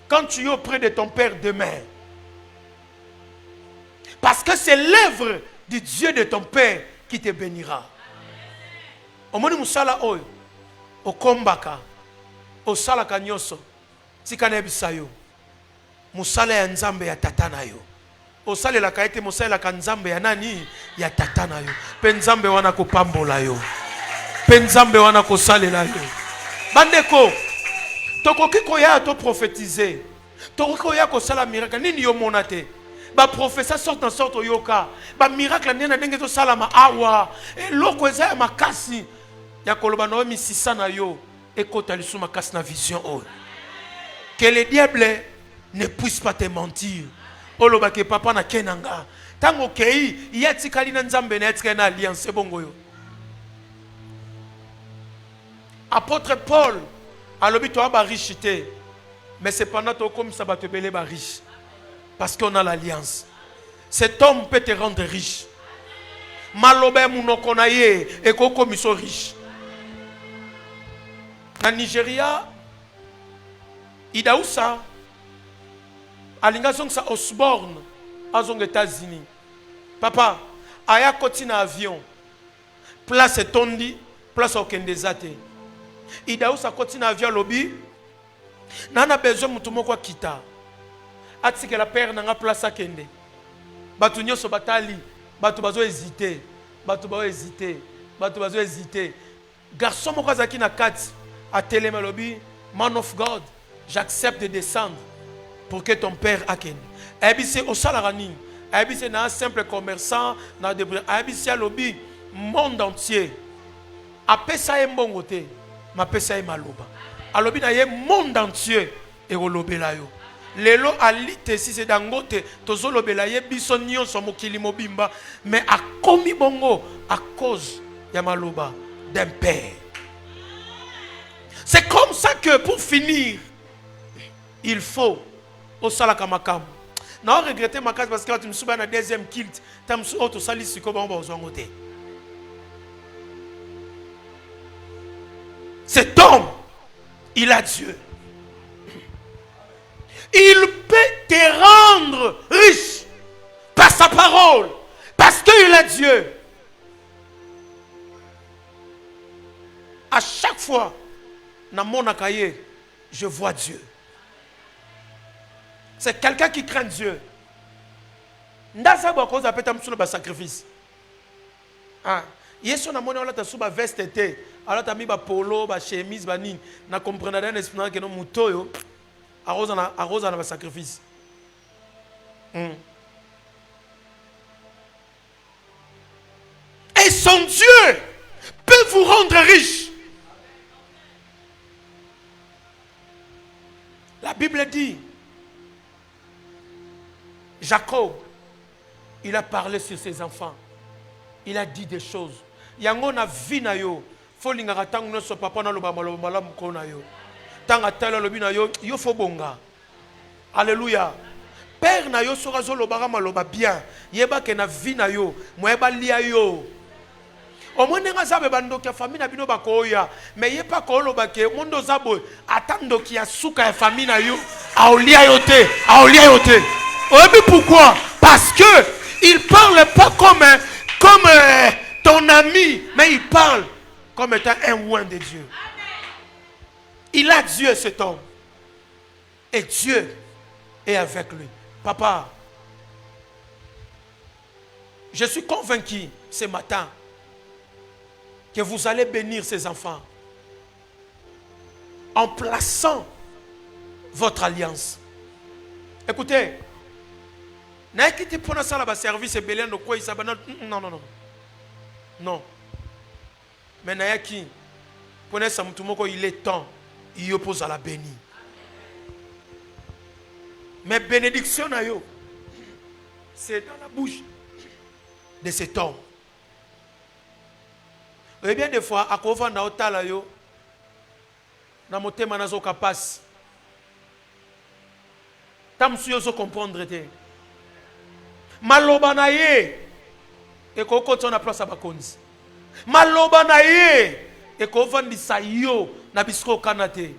Quand tu es auprès de ton père demain. Parce que c'est l'œuvre du Dieu de ton Père qui te bénira. Au moni musala oy, au kombaka, au sala kanyoso, tikane bisayo, musala ya nzambe ya tatana yo. Au sala la kaite musala la kanzambe ya nani ya tatana yo. Penzambe wana kupambola yo. Penzambe wana kusalela yo. Bandeko, tokoki koya to prophétiser. Tokoki koya ko sala miracle nini yo monate. Ba professeur sorte en sorte yoka ba miracle nena ndenge to salama awa e loko eza ya makasi ya koloba no misisa na yo ekota lisu makasi na vision o que le diable ne puisse pas te mentir oloba ke papa na kenanga tango kei yati kali na nzambe na etre na alliance bongo yo. Apôtre Paul alobi to ba richité mais cependant to comme ça ba te belé ba riche. Parce qu'on a l'alliance. Cet homme peut te rendre riche. Malobe munokonaye et koko miso riche. Na Nigeria, Idausa, alinga sa Osborne, azong États-Unis. Papa, aya koti na avion. Place tondi, place au kendezate. Idausa koti na avion lobby. Nana besoin mutumoko kita. Atike la père n'a place à kende. Batu nyoso batali, batu bazo hésiter, batu bazo hésiter, batu bazo hésiter. Garçon moko zaki na kati a télémelobi, man of God, j'accepte de descendre pour que ton père a kende. Ebisi au salarani, ebisi na un simple commerçant, na débrouille, ebisi a lobby monde entier. Apesa e mbongote, ma pesa e maloba. Alobi na ye monde entier et olobela yo. Lelo alite si c'est dangote tozolo belaye biso nyonso mokili mobimba mais a komi bongo à cause ya maloba d'un père. C'est comme ça que pour finir il faut au salaka makam. Na regretter ma case parce que tu me souviens na deuxième kilt, tu me souviens auto sali siko bongo ozongote. Cet homme il a Dieu. Il peut te rendre riche par sa parole, parce qu'il a Dieu. À chaque fois, dans mon akaye, je vois Dieu. C'est quelqu'un qui craint Dieu. Ndasa ba cause apeta msulo ba sacrifice. Ah, yeso na mona olata suba veste te, alata mi ba polo, ba chemise, ba nini, na comprendre dans l'esprit que no mutoyo. Arrose en sacrifice. Et son Dieu peut vous rendre riche. La Bible dit, Jacob, il a parlé sur ses enfants. Il a dit des choses. Yango na vie na yo, fo linga ratangu no so papa na loba malamu kona yo. Tanga tala lobi na yo, yo fo bonga. Alléluia. Père na yo sora zo lobara maloba bien. Yeba ke na vie na yo, moyeba lia yo. Au moins nga zabe bandoki ya famille na bino bakoya, mais ye pa ko loba ke mondo zabo atando ki ya suka ya famille na yo, aolia yo te, aolia yo te. Oyebi pourquoi? Parce que il parle pas comme ton ami, mais il parle comme étant un oint de Dieu. Il a Dieu cet homme. Et Dieu est avec lui. Papa, je suis convaincu ce matin que vous allez bénir ces enfants en plaçant votre alliance. Écoutez, non, non, non, non. Non. Mais Nayaki, il est temps, il oppose à la bénie. Mais bénédiction, c'est dans la bouche de cet homme. Et bien des fois, à quoi on a otala yo, na motema nazo kapas. Tam suyo zo comprendre te. Maloba na ye, et koko tona place à bakonzi. Maloba na ye, et ko vandisa yo na bisko kanate.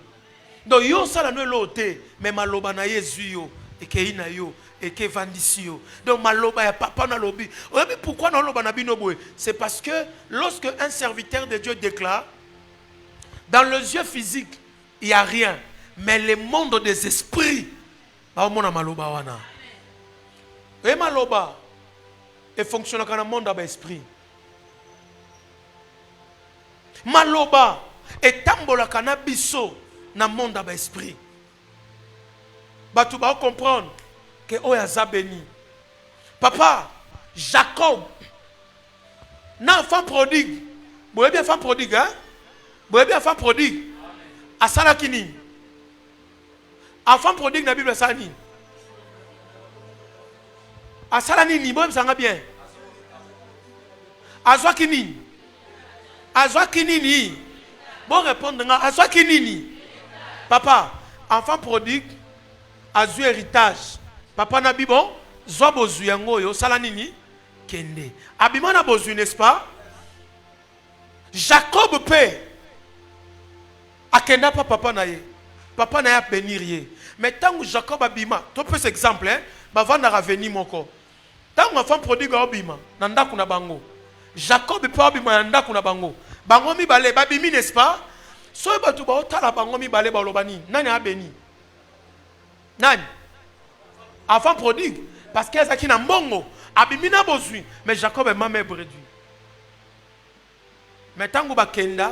Donc yo sala no lote, mais maloba na ye zuyo, et ke ina yo. Et que vandisio. Donc maloba ya papa na lobi. Pourquoi na loba na bino boy? C'est parce que lorsque un serviteur de Dieu déclare, dans les yeux physiques, il n'y a rien. Mais le monde des esprits, ba mona maloba wana. Et maloba et fonctionne dans le monde de l'esprit. Maloba et tambola kana biso na monde de l'esprit. Ba tu vas comprendre que Oyaza béni. Papa, Jacob, n'a enfant prodigue. Vous voyez bien enfant prodigue, hein? Vous voyez bien enfant prodigue. Asala kini. Enfant prodigue dans la Bible, Sani. Asala nini, vous voyez bien. Azwa kini. Azwa kini. Bon répondre, Azwa kini. Papa, enfant prodigue, Azu héritage. Papa na bon, zo bozu yango yo sala nini kende. Abimana bozu, n'est-ce pas? Jacob paie. Akenda pas papa na ye. Papa na ya bénir ye. Mais tant que Jacob abima, tu peux cet exemple hein, ba va na raveni moko. Tant que enfant prodigue abima, nanda kuna bango. Jacob peut abima nanda kuna bango. Bango mi balé babimi, n'est-ce pas? So ba tu ba otala bango mi balé ba lobani. Nani a béni? Nani? Enfant prodigue, parce qu'il y a qui n'a mongo, abimina bozui, mais Jacob est ma mère brédu. Mais tant que Kenda,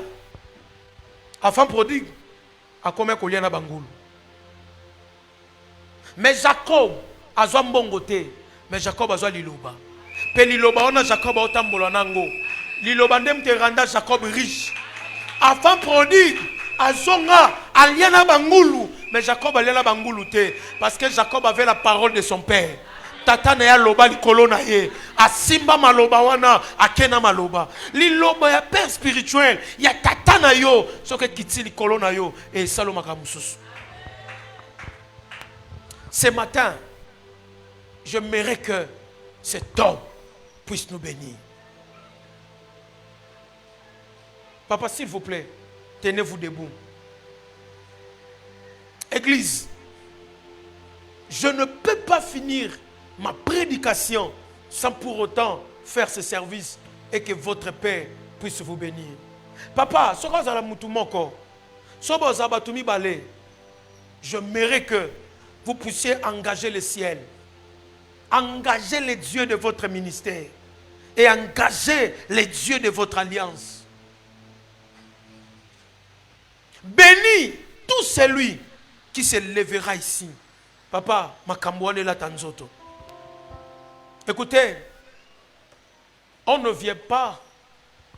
enfant prodigue, a combien qu'on y a bangoul. Mais Jacob a zwa mbongo te, mais Jacob a zwa liloba. Pe liloba on a Jacob a otambola nango. Liloba ndem te randa Jacob riche. Enfant prodigue, a zonga, aliana bangoulou. Mais Jacob allait la bangoulou te, parce que Jacob avait la parole de son père. Tata na ya loba likolo na ye, asimba maloba wana, akena maloba. Li loba ya père spirituel, ya tata na yo, soke kiti likolo na yo et saloma kamususu. Ce matin, j'aimerais que cet homme puisse nous bénir. Papa, s'il vous plaît, tenez-vous debout. Église, je ne peux pas finir ma prédication sans pour autant faire ce service et que votre Père puisse vous bénir. Papa, j'aimerais que vous puissiez engager le ciel, engager les dieux de votre ministère et engager les dieux de votre alliance. Bénis tout celui qui se lèvera ici. Papa, Makambouane la Tanzoto. Écoutez, on ne vient pas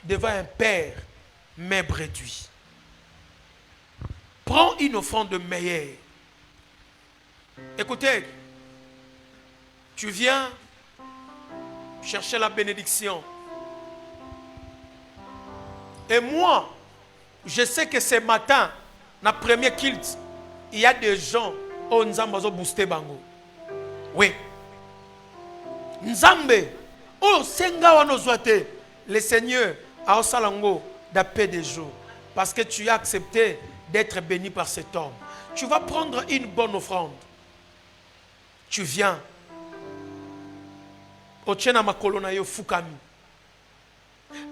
devant un père mais réduit. Prends une offrande meilleure. Écoutez, tu viens chercher la bénédiction. Et moi, je sais que ce matin, na premier culte, il y a des gens qui ont boosté bango. Oui. Nzambe, oh senga wano zoate, le Seigneur a osalango da paix des jours. Parce que tu as accepté d'être béni par cet homme. Tu vas prendre une bonne offrande. Tu viens. Ochena makolo na yo fukami.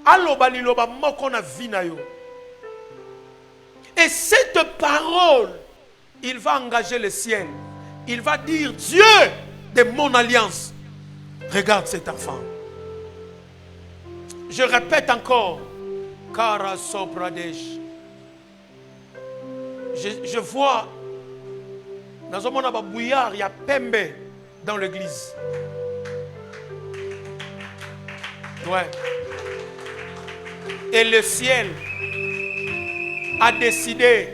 Aloba liloba moko na vi na yo. Et cette parole, il va engager le ciel. Il va dire, Dieu de mon alliance, regarde cet enfant. Je répète encore, Kara Sopradesh. Je vois, dans un monde bouillard, il y a Pembe dans l'église. Ouais. Et le ciel a décidé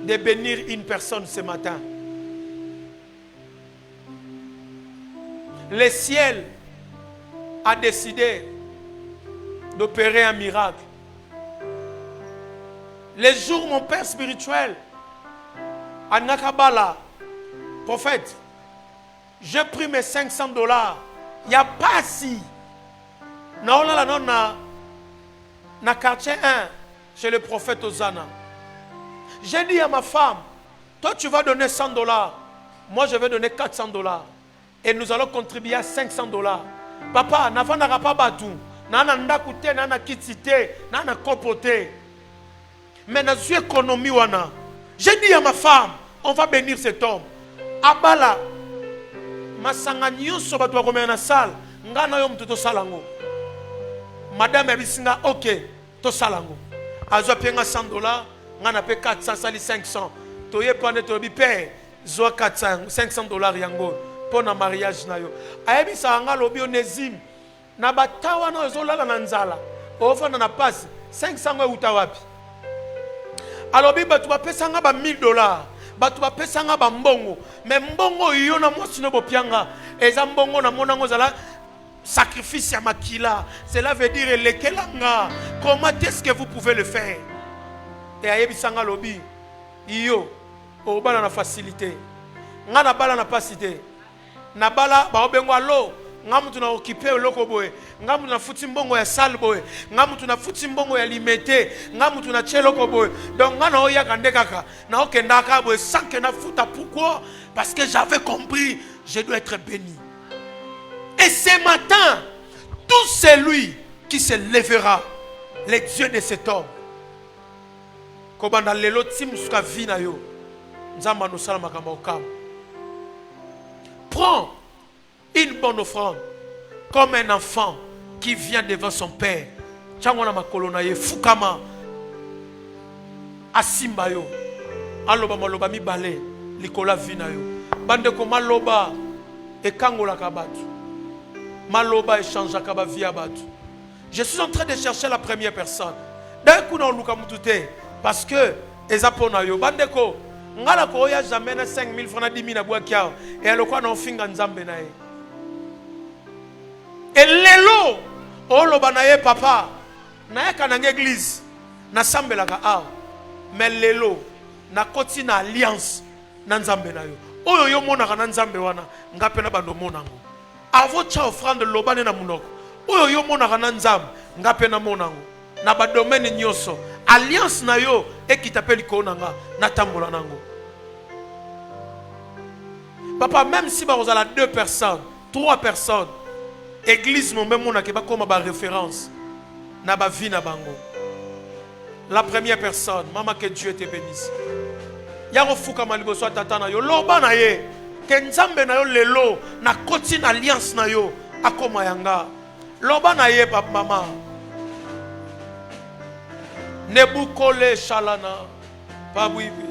de bénir une personne ce matin. Le ciel a décidé d'opérer un miracle. Les jours, mon père spirituel, à Nakabala, prophète, j'ai pris mes $500. Il n'y a pas si. Na quartier 1, chez le prophète Ozana. J'ai dit à ma femme, toi tu vas donner $100, moi je vais donner $400. Et nous allons contribuer à $500. Papa, n'avons pas battu. Nana ndakute, nana kitite, nana kopote. Mais dans une économie, j'ai dit à ma femme, on va bénir cet homme. Abala, masanga nyonso bato bakomena na salle, ngana yo mtu to salango. Madame Ebisinga, ok, to salango. Azwa penga $100, ngana pe 400, sali 500. Toye pande to bi père, zo 400, $500 yango pour na mariage na yo. Ayebisa nga lobi onezim. Na batawa na zo lala na nzala. Ofana na passe 500 euta wapi. Alobi batu bapesanga ba $1000. Batu bapesanga ba mbongo. Mais mbongo yo na mwasi no bopianga. Eza mbongo na monango zala sacrifice ya makila. Cela veut dire lekelanga. Comment est-ce que vous pouvez le faire? Et ayebisanga lobi. Iyo obala na facilité. Nga na bala na pasité. Na bala ba obengo alo. Ngamu tuna okipe loko boy, ngamu tuna futi mbongo ya sal boy, ngamu tuna futi mbongo ya limete, ngamu tuna cheloko boy. Donc ngana oya kande kaka, na okenda ka boy sans que na futa. Pourquoi? Parce que j'avais compris, je dois être béni. Et ce matin, tout celui qui se lèvera, les dieux de cet homme, kobanda lelo timusuka vina yo, nzamba no sala makamba okam. Prends une bonne offrande, comme un enfant qui vient devant son père. Tchangona makolona ye fukama asimba yo. Aloba maloba mi bale likola vina yo. Bande ko maloba e kangola kabatu. Maloba échange kaba via batu. Je suis en train de chercher la première personne. D'un coup non luka mutute parce que ezapona yo bande ko ngala ko ya jamais na 5000 francs na 10000 na bwa kiao et alokwa na finga nzambe na ye. Et lelo oloba na ye papa na ye kananga église na sambelaka a mais lelo na koti na alliance na nzambe na yo oyo yo monaka na nzambe wana ngape na bando monango avo cha offrande lobane na munoko oyo yo monaka na nzambe ngape na monango na ba domaine nyoso alliance na yo ekitapeli ko nanga na tambola nango. Papa, même si vous avez 2 personnes 3 personnes, église mon même on a comme référence na ba vie na bango. La première personne, maman, que Dieu te bénisse. Ya refuka malibo so tata na yo loba na ye ke nzambe na yo lelo na koti na alliance na yo akoma yanga loba na ye papa mama nebukole shalana pabuibi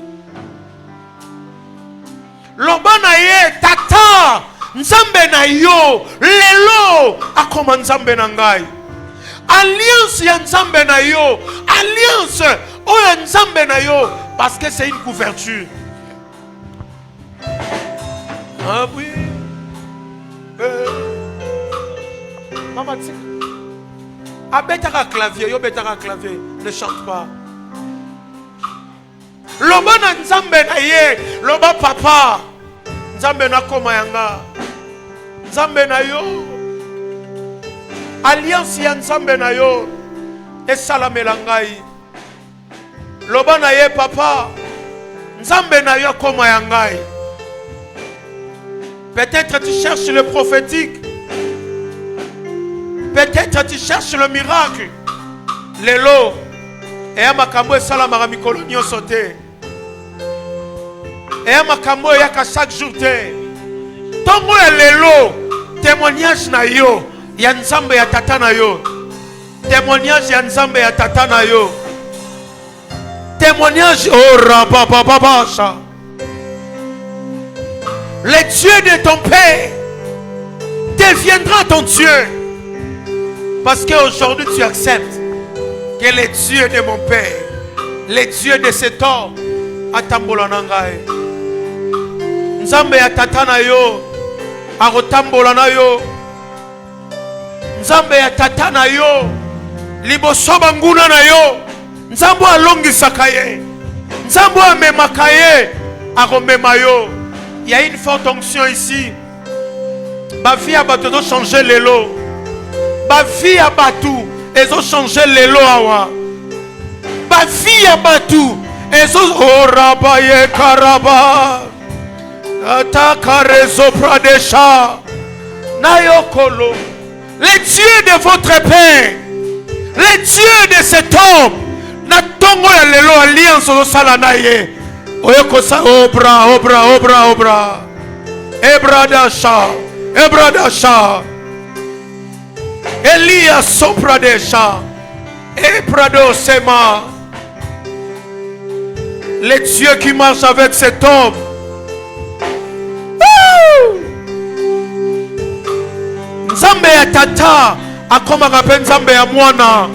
loba na ye tata nzambe na yo lelo akoma nzambe na ngai. Alliance ya nzambe na yo, alliance oya nzambe na yo, parce que c'est une couverture. Ah oui. Maman tika. Abetaka clavier, yo betaka clavier, ne chante pas. Loba na nzambe na ye. Loba papa. Nzambe na koma yanga. Nzambe na yo. Alliance ya nzambe na yo. Esalamela ngai. Loba na ye papa. Nzambe na yo koma ya ngai. Peut-être tu cherches le prophétique. Peut-être tu cherches le miracle. Lelo. Et makambo esalamaka mikolo nyonso te. Et makambo yaka chaque jour te. Tongo ya lelo. Témoignage na yo. Ya nzambe ya tata na yo. Témoignage ya nzambe ya tata na yo. Témoignage. Oh rabababasha. Le Dieu de ton père deviendra ton Dieu. Parce qu'aujourd'hui tu acceptes que le Dieu de mon père, le Dieu de cet homme, atambola nangae. Nzambe ya tata na yo, arotambola na yo. Nzambe ya tata na yo, liboso banguna na yo. Nzambe alongisaka ye. Nzambe amemaka ye, aromema yo. Il y a une forte onction ici. Ma vie a battu, changer les lots. Ma vie a battu, ils ont changé les lots. Ma vie a battu, ils ont oh rabaye karaba. Atakarezo pradesha. Nayokolo. Les dieux de votre père, les dieux de cet homme, natongo ya lelo alliance au salanaye. Oyekosa obra. Ebradasha. Elia sopradesha. Ebradosema. Les dieux qui marchent avec cet homme. Nzambe ya tata akoma kape nzambe ya mwana.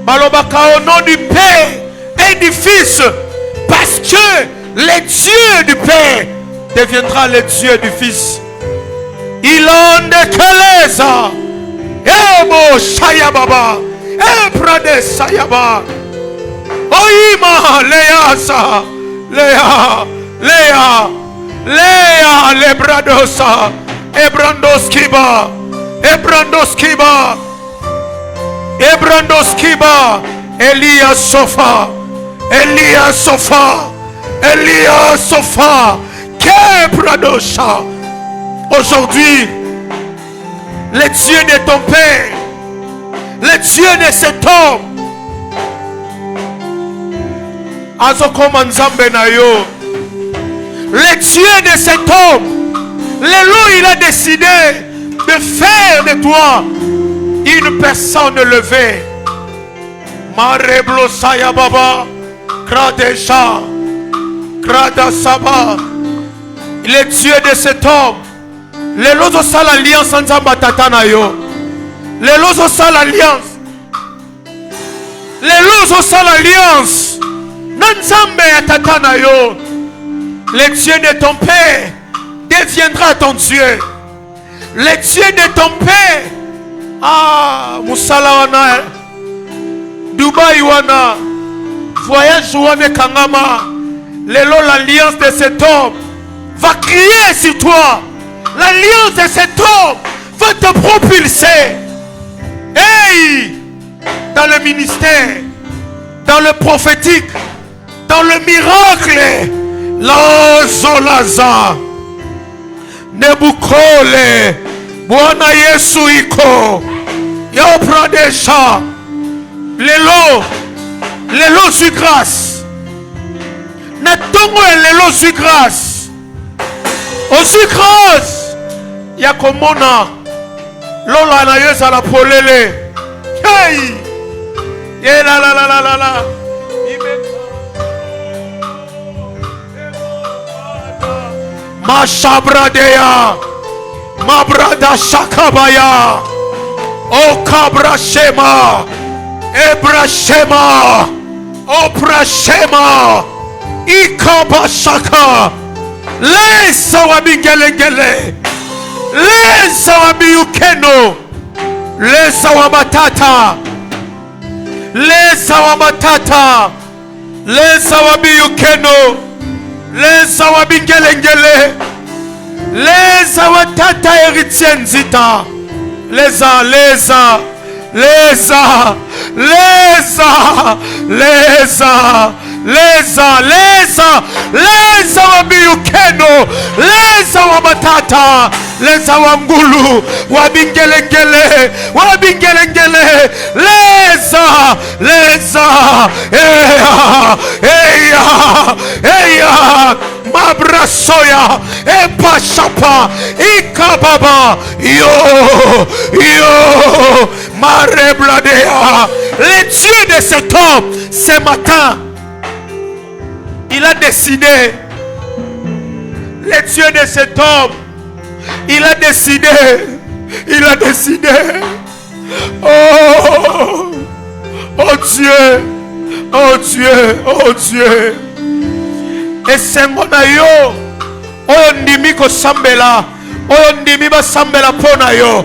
Balobaka au nom du Père et du Fils. Parce que le Dieu du Père deviendra le Dieu du Fils. Il en décaleza. Ebo Shayababa. Ebrade Sayaba. Oima Leasa. Lea Lebradosa. Ebrandoskiba. Elia Sofa. Kebradosha. Aujourd'hui, le Dieu de ton père, le Dieu de cet homme, Azokoma Nzambe na yo. Le Dieu de cet homme, il a décidé de faire de toi une personne levée. Mareblo Sayababa. Kradesha, Kradasaba, le Dieu de cet homme. Les lots sal alliance en Zambatana yo. Les lots sal alliance. Les lots sal alliance. Nanzambe atatana yo. Le Dieu de ton père deviendra ton Dieu. Le Dieu de ton père. Ah, Musala wana. Dubai wana. Voyage Ouane Kangama, l'alliance de cet homme va crier sur toi. L'alliance de cet homme va te propulser. Hey! Dans le ministère, dans le prophétique, dans le miracle. Lazolaza. Nebukole. Bwana Yesu iko. Yopradesha. Lelo sur grâce. Natongo lelo sur grâce. Au sur grâce. Yakomona. Lola na yesa la polele. Hey. Ye la. Mashabradea. Mabrada shakabaya. O kabrashema. Ebrashema. Oprashema. Ikabashaka. Lesa wabingelengele. Lesa wabiyukeno. Lesa wamatata. Lesa wamatata. Les awabiyukeno. Les awabingelengele. Les awatata héritier nzita. Les wabiyukeno. Les wabatata. Les wangulu. Wabingelengele. Eya. Mabrasoya. Epashapa. Ikababa. Yo. Marebladea. Le Dieu de cet homme, ce matin, il a décidé. Le Dieu de cet homme, il a décidé. Oh Dieu. Et c'est mon ayo. Oh ndimi ko sambela. Oh ndimi ba sambela pona yo.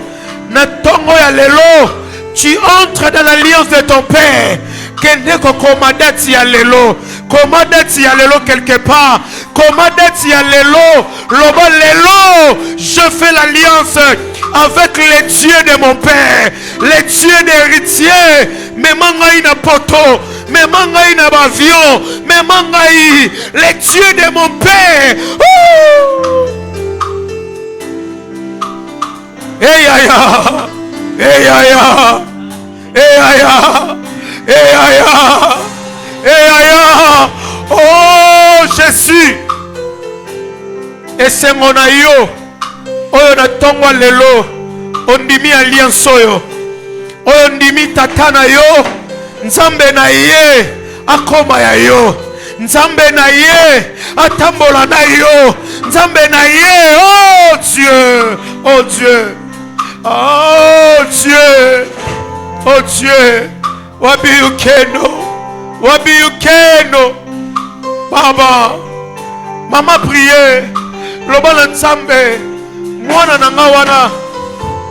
Na tongo ya lelo. Tu entres dans l'alliance de ton père. Kende ko commandati ya lelo. Commandati ya lelo quelque part. Commandati ya lelo. Lobo lelo. Je fais l'alliance avec les dieux de mon père. Les dieux d'héritier. Mais mangai na poto. Mais mangai na bavion. Mais mangai. Les dieux de mon père. Oh Jésus. Et c'est mon ayo. Oyo na tongwa lelo. Ondimi alliance oyo. Oyo ndimi tatana yo. Nzambe na ye. Akoma ya yo. Nzambe na ye. Atambola na yo. Nzambe na ye. Oh Dieu. Wabiyukeno. Baba. Maman priez. Lobala nzambe. Mwana na nga wana.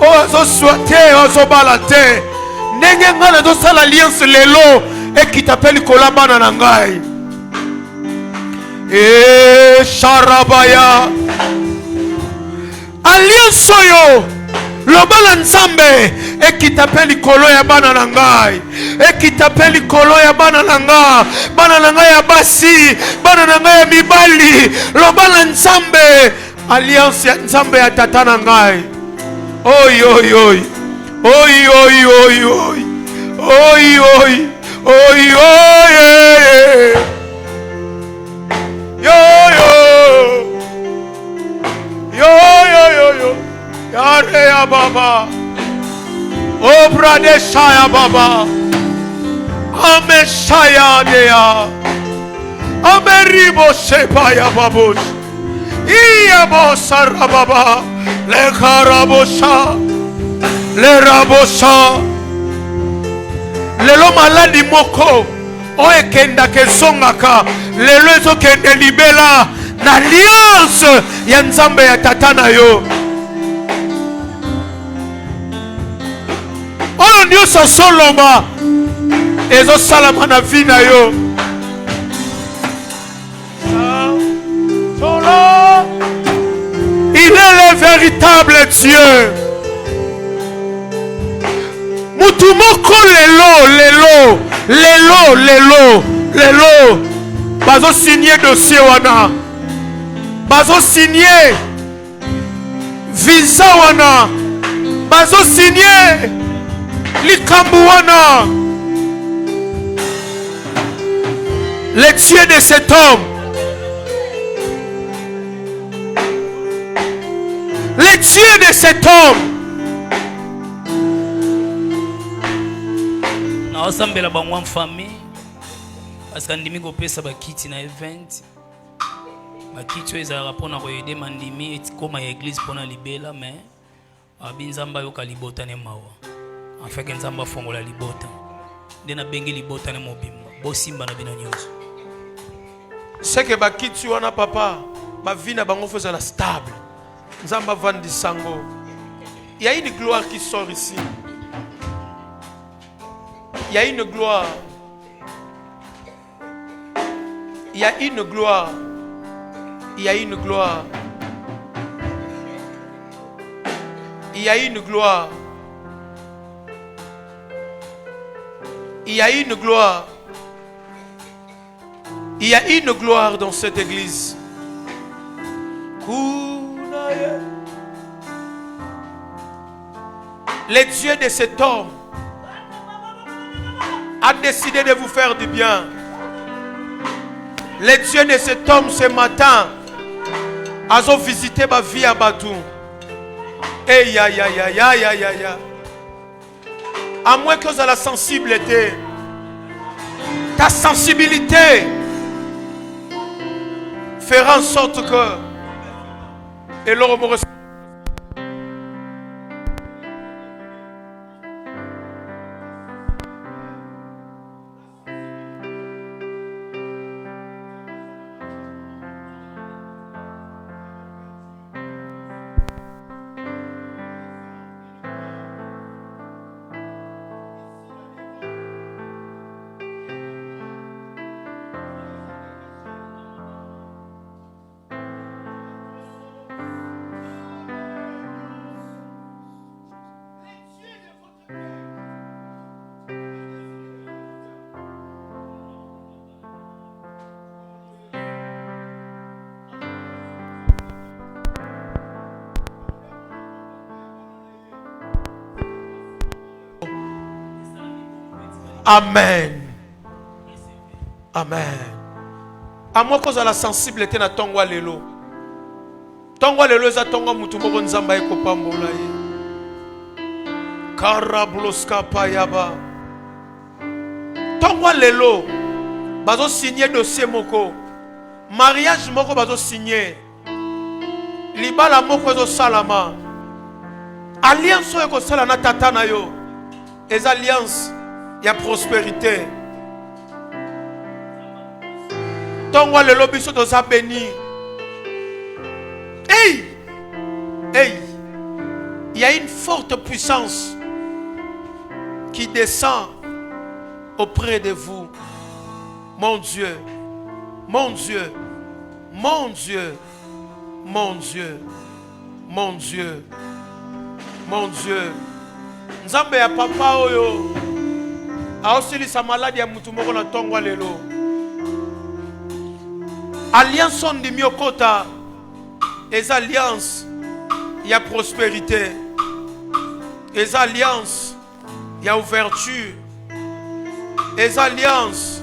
Ozo swate. Ozo balate. Nenge ngana do sala alliance lelo. Et qui t'appelle kolabana na ngai. Sharabaya. Alliance yo. Lobala nzambe. Et qui t'appelle kolo ya bana na ngai. Et qui t'appelle kolo ya bana na nga. Bana na ngai ya basi. Bana na ngai ya mibali. Lobala nzambe. Alliance ya nzambe ya tata na ngai. Oi. Yare ya baba. Obra de shaya baba. Ame shaya dea. Ame ribo sepa ya babush. Iya bosa rababa. Le karabosha. Le rabosha. Lelo maladi moko. Oe kenda ke songaka. Lelo ezo kende libela. Na alliance ya nzambe ya tatana yo. Oyo nyonso soloma. Ezo salama na vie na yo. Il est le véritable Dieu. Mutumoko lelo. Bazo signer dossier wana. Bazo signer visa wana. Bazo signer likambu wana. Le Dieu de cet homme. Le Dieu de cet homme. Na osambela bangwa famille parce que ndimi ko pesa bakiti na event. Bakiti ezala pona ko aider mandimi et koma église pona libela mais abinzamba yo kalibota ne mawa. En fait nzamba fongola libota. Ndena bengi libota ne mobimba. Bosimba na bino nyonso. C'est que bakiti wana papa, ma vie na bango faisala stable. Nzamba vandi sango. Il y a une gloire qui sort ici. Il y a une gloire. Il y a une gloire. Il y a une gloire. Il y a une gloire. Il y a une gloire. Il y a une gloire dans cette église. Le Dieu de cet homme a décidé de vous faire du bien. Le Dieu de cet homme ce matin a visité ma vie à Batou. Et ya. À moins que vous ayez la sensibilité, ta sensibilité fera en sorte que et l'homme reçoit. Amen. Amen. À moi cause à la sensibilité na tongwa lelo. Tongwa lelo za tongwa mutu moko nzamba ekopambola ye. Karabloska payaba. Tongwa lelo bazo signer dossier moko. Mariage moko bazo signer. Libala moko ezo salama. Alliance eko sala na tata na yo. Les alliances, il y a prospérité. Tongwa le lobby so dosa béni. Hey! Il y a une forte puissance qui descend auprès de vous. Mon Dieu, mon Dieu, mon Dieu, mon Dieu, mon Dieu, mon Dieu. Nzambe ya papa oyo aosili sa malade ya mutu moko na tongwa lelo. Alliance on di miokota. Les alliances, il y a prospérité. Les alliances, il y a ouverture. Les alliances,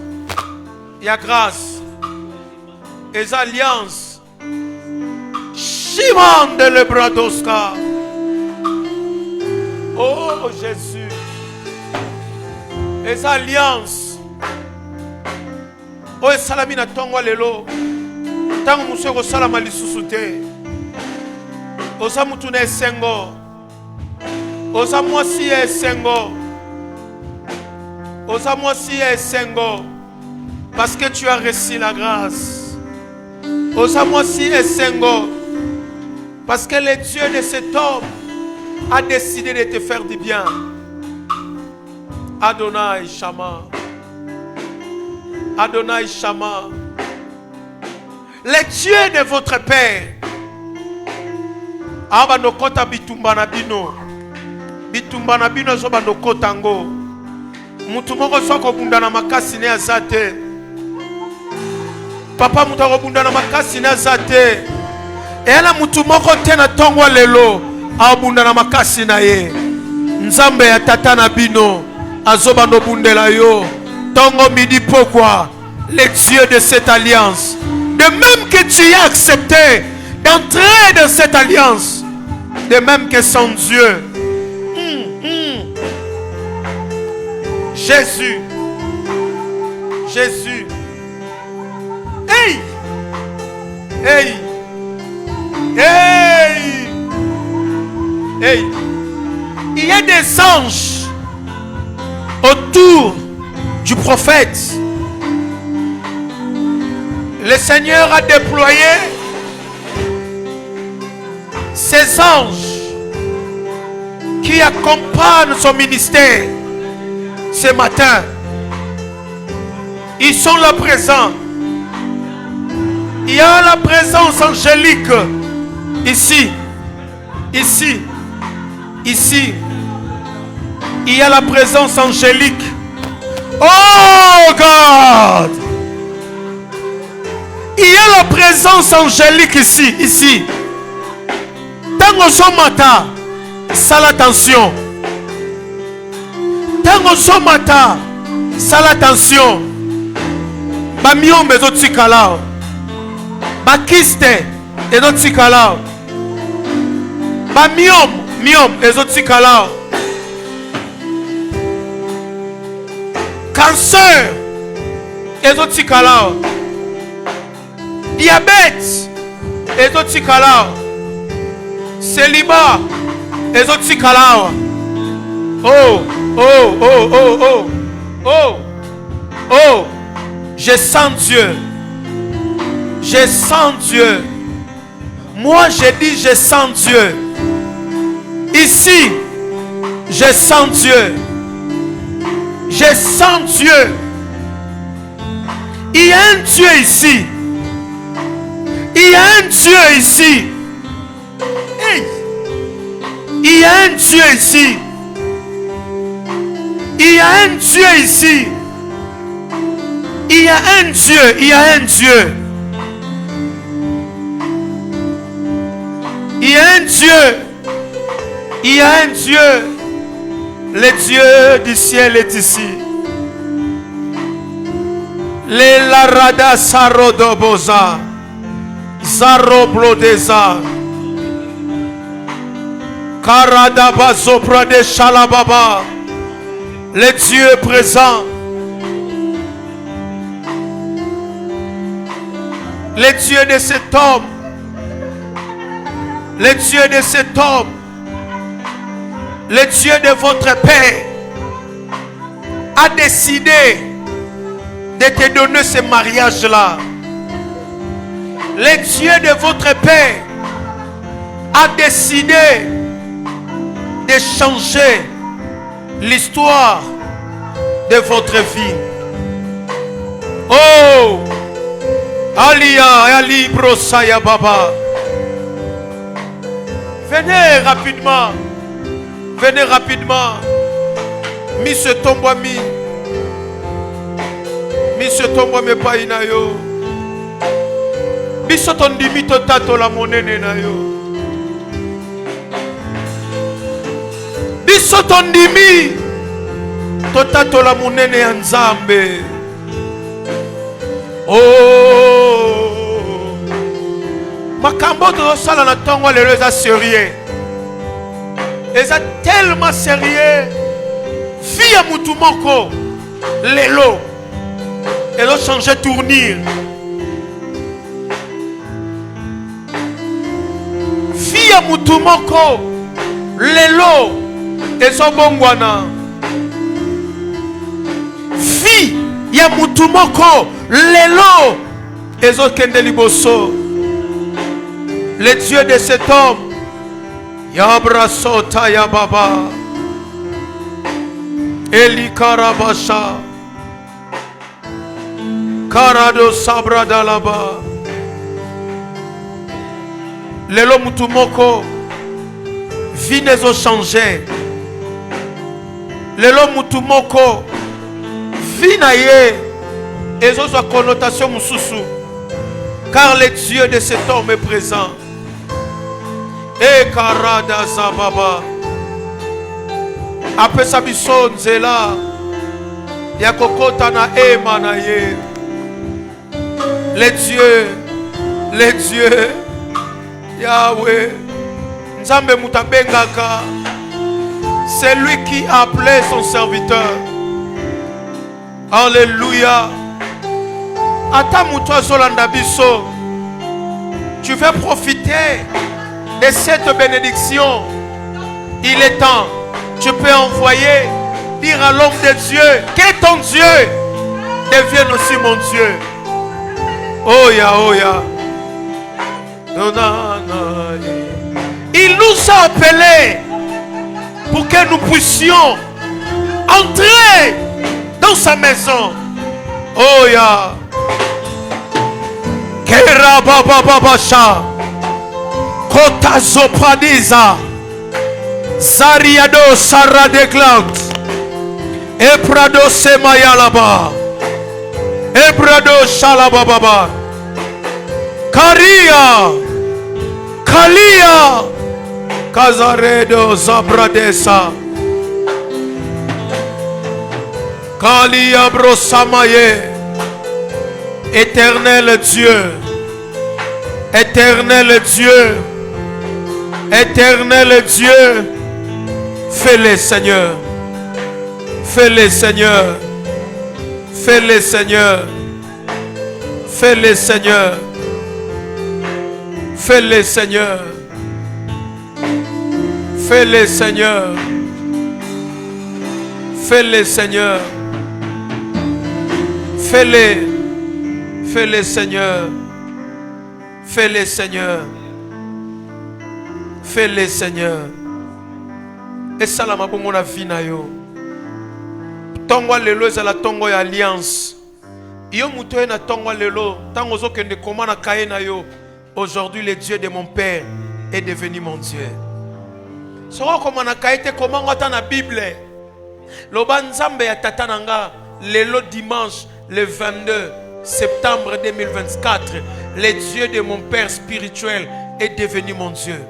il y a grâce. Les alliances, Shimon de Lebradoska. Oh Jésus. Les alliances. Oh salamina tongwa lelo. Tango museko salama lisusu te. Osa mutu na esengo. Osa mwasi ya esengo. Osa mwasi ya esengo. Parce que tu as reçu la grâce. Osa mwasi ya esengo. Parce que le Dieu de cet homme a décidé de te faire du bien. Adonai Shama. Adonai Shama. Le Dieu de votre Père. Aba no kota bitumba na bino. Bitumba na bino zo ba no kotango. Mutu moko soko bunda na makasi ne azate. Papa mutu ko bunda na makasi ne azate. Ela mutu moko tena tongwa lelo abunda na makasi na ye. Nzambe ya tata na bino azoba no bundela yo. Tongo midi pourquoi le Dieu de cette alliance. De même que tu as accepté d'entrer dans cette alliance, de même que son Dieu, Jésus, Jésus, hey, hey, hey, hey, il y a des anges autour du prophète. Le Seigneur a déployé ces anges qui accompagnent son ministère ce matin. Ils sont là présents. Il y a la présence angélique. Ici. Ici. Ici. Il y a la présence angélique. Oh God! Il y a la présence angélique ici. Ici. Tango somata. Sale attention. Tango somata. Sale attention. Bamiom ezotikala. Bakiste ezotikala. Bamiom ezotikala. Cancer ezotikala. Diabète ezotikala. Célibat ezotikala. Oh. Je sens Dieu. Je sens Dieu. Moi je dis je sens Dieu. Ici, je sens Dieu. Je sens Dieu. Il y a un Dieu ici. Il y a un Dieu ici. Hey. Il y a un Dieu ici. Il y a un Dieu ici. Il y a un Dieu. Il y a un Dieu. Il y a un Dieu. Il y a un Dieu. Le Dieu du ciel est ici. Le larada sarodoboza. Zaroblodeza. Karadaba sopra de Shalababa. Le Dieu est présent. Le Dieu de cet homme. Le Dieu de cet homme. Le Dieu de votre Père a décidé de te donner ce mariage-là. Le Dieu de votre Père a décidé de changer l'histoire de votre vie. Oh, Alia, Ali Brosaya Baba. Venez rapidement. Venez rapidement. Monsieur Tombwami. Monsieur Tombwami pa inayo. Biso tondimi totato la monene na yo. Biso tondimi totato la monene ya Nzambe. Oh. Makambo to sala na tongo lelo eza sérieux. Eza tellement sérieux. Fille mutu moko lelo. Elle a changé tournure. Fille mutu moko lelo ezobongwana. Fille ya mutu moko lelo ezokende liboso. Le Dieu de cet homme Yabrasota ya Baba Eli Karabasha Karado Sabra Dalaba Lelo Mutumoko vie nezo changé. Lelo Mutumoko vie na ye ezo sa connotation mususu car le Dieu de cet homme est présent. E karada zababa apesa biso nzela ya kokota na ema na ye. Le Dieu Yahweh Nzambe mutabengaka, c'est lui qui a appelé son serviteur. Alléluia. Ata muto azolanda biso, tu veux profiter de cette bénédiction. Il est temps. Tu peux envoyer, dire à l'homme de Dieu que ton Dieu devienne aussi mon Dieu. Oh ya, oh ya. Il nous a appelés pour que nous puissions entrer dans sa maison. Oh ya. Kera baba baba sha. Kota zopradiza. Zariado Sarah de Glant. Eprado Semayalaba. Ebrado Shalababa. Karia. Kalia. Kazaredo Zabradesa. Kalia Brosamaye. Éternel Dieu. Éternel Dieu. Éternel Dieu. Fais-le Seigneur. Fais-le Seigneur. Fais-le Seigneur. Fais-le Seigneur. Fais-le Seigneur. Fais-le Seigneur. Fais-le Seigneur. Fais-le. Fais-le Seigneur. Fais-le Seigneur. Fais-le Seigneur. Et ça la mabongo na vie na yo. Tongo lelo ezala tongo ya alliance. Yo muto na tongo lelo tango zo kende koma na kaye na yo. Aujourd'hui le Dieu de mon père est devenu mon Dieu. Soko koma na kaye te koma ngata na Bible. Loba nzambe ya tata nanga lelo dimanche le 22 septembre 2024, le Dieu de mon père spirituel est devenu mon Dieu.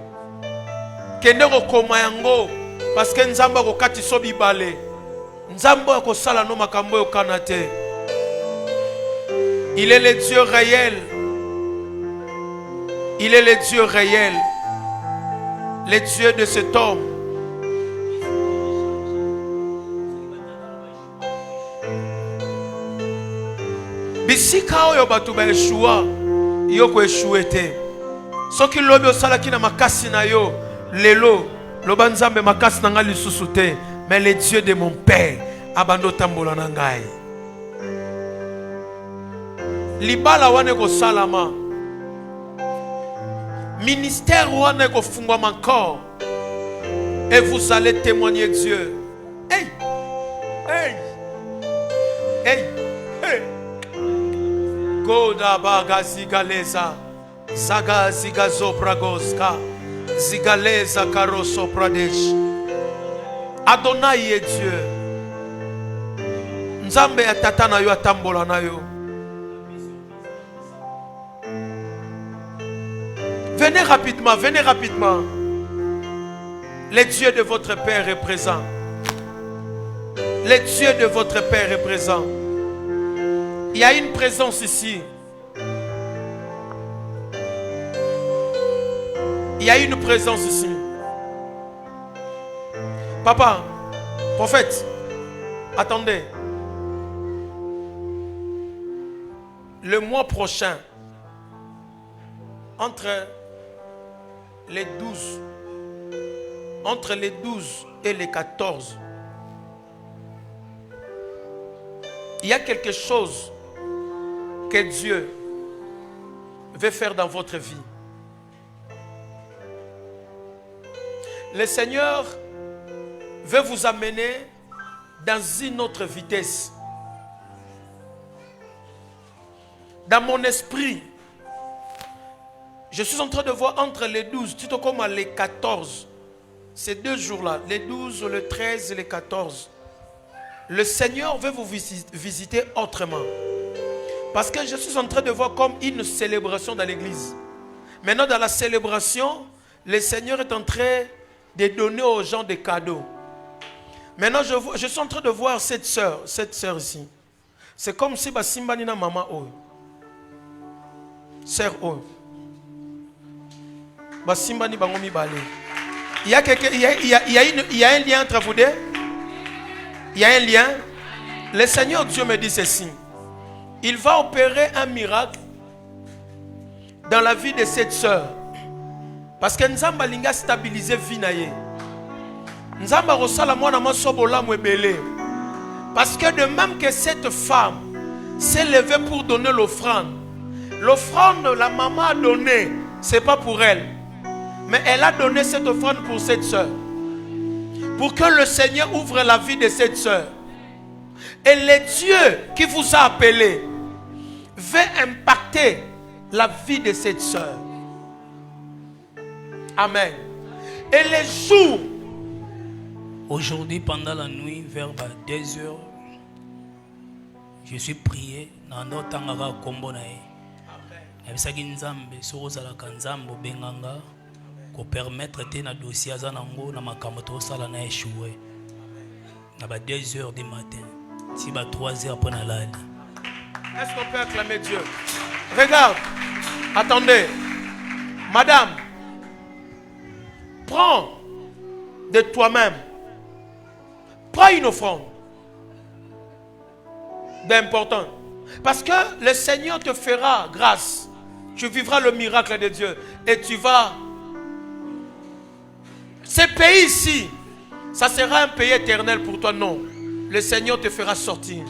Kende ko koma yango parce que nzamba ko kati so bibale. Nzamba ko sala no makambo yo kanate. Il est le Dieu réel. Il est le Dieu réel. Le Dieu de cet homme. Bisika oyo batu ba Yeshua yo ko eshuete. Soki lobi osala kina makasi na yo lelo loba nzambe makasi na nga lisusu te, mais le Dieu de mon père abando tambola na ngai. Libala wane ko salama. Ministère wane ko fungwa encore. Et vous allez témoigner Dieu. Hey! Hey! Hey! Hey! Goda baga zigaleza. Zaga zigazo pragoska. Zigaleza karoso pradesh. Adonai est Dieu. Nzambe ya tata na yo atambola na yo. Venez rapidement, venez rapidement. Le Dieu de votre Père est présent. Le Dieu de votre Père est présent. Il y a une présence ici. Il y a une présence ici. Papa, prophète, attendez. Le mois prochain, entre les 12 et les 14, il y a quelque chose que Dieu veut faire dans votre vie. Le Seigneur veut vous amener dans une autre vitesse. Dans mon esprit, je suis en train de voir entre les 12, tout comme les 14, ces 2 jours-là, les 12, le 13 et les 14, le Seigneur veut vous visiter autrement. Parce que je suis en train de voir comme une célébration dans l'église. Maintenant, dans la célébration, le Seigneur est en train de donner aux gens des cadeaux. Maintenant, je suis en train de voir cette sœur ici. C'est comme si Simbani na maman oh. Sœur oh. Simbani bangomi balé. Il y a un lien entre vous deux. Il y a un lien. Le Seigneur Dieu me dit ceci. Il va opérer un miracle dans la vie de cette sœur. Parce que Nzamba linga stabiliser vie na ye. Nzamba rosala mwana masobola mwebele. Parce que de même que cette femme s'est levée pour donner l'offrande. L'offrande la maman a donné, c'est pas pour elle. Mais elle a donné cette offrande pour cette sœur. Pour que le Seigneur ouvre la vie de cette sœur. Et le Dieu qui vous a appelé veut impacter la vie de cette sœur. Amen. Et les jours. Aujourd'hui, pendant la nuit, vers 2 heures, je suis prié. Nando tangaka kombo na ye. Nabisaki nzambe sokozalaka nzambe benganga ko permettre te na dossier za nango na makambo to sala na échoué. Na 2 heures du matin, si 3 heures après na lali. Est-ce qu'on peut acclamer Dieu? Regarde, attendez. Madame, prends de toi-même. Prends une offrande d'important. Parce que le Seigneur te fera grâce. Tu vivras le miracle de Dieu. Et tu vas... Ce pays ici, ça sera un pays éternel pour toi, non. Le Seigneur te fera sortir.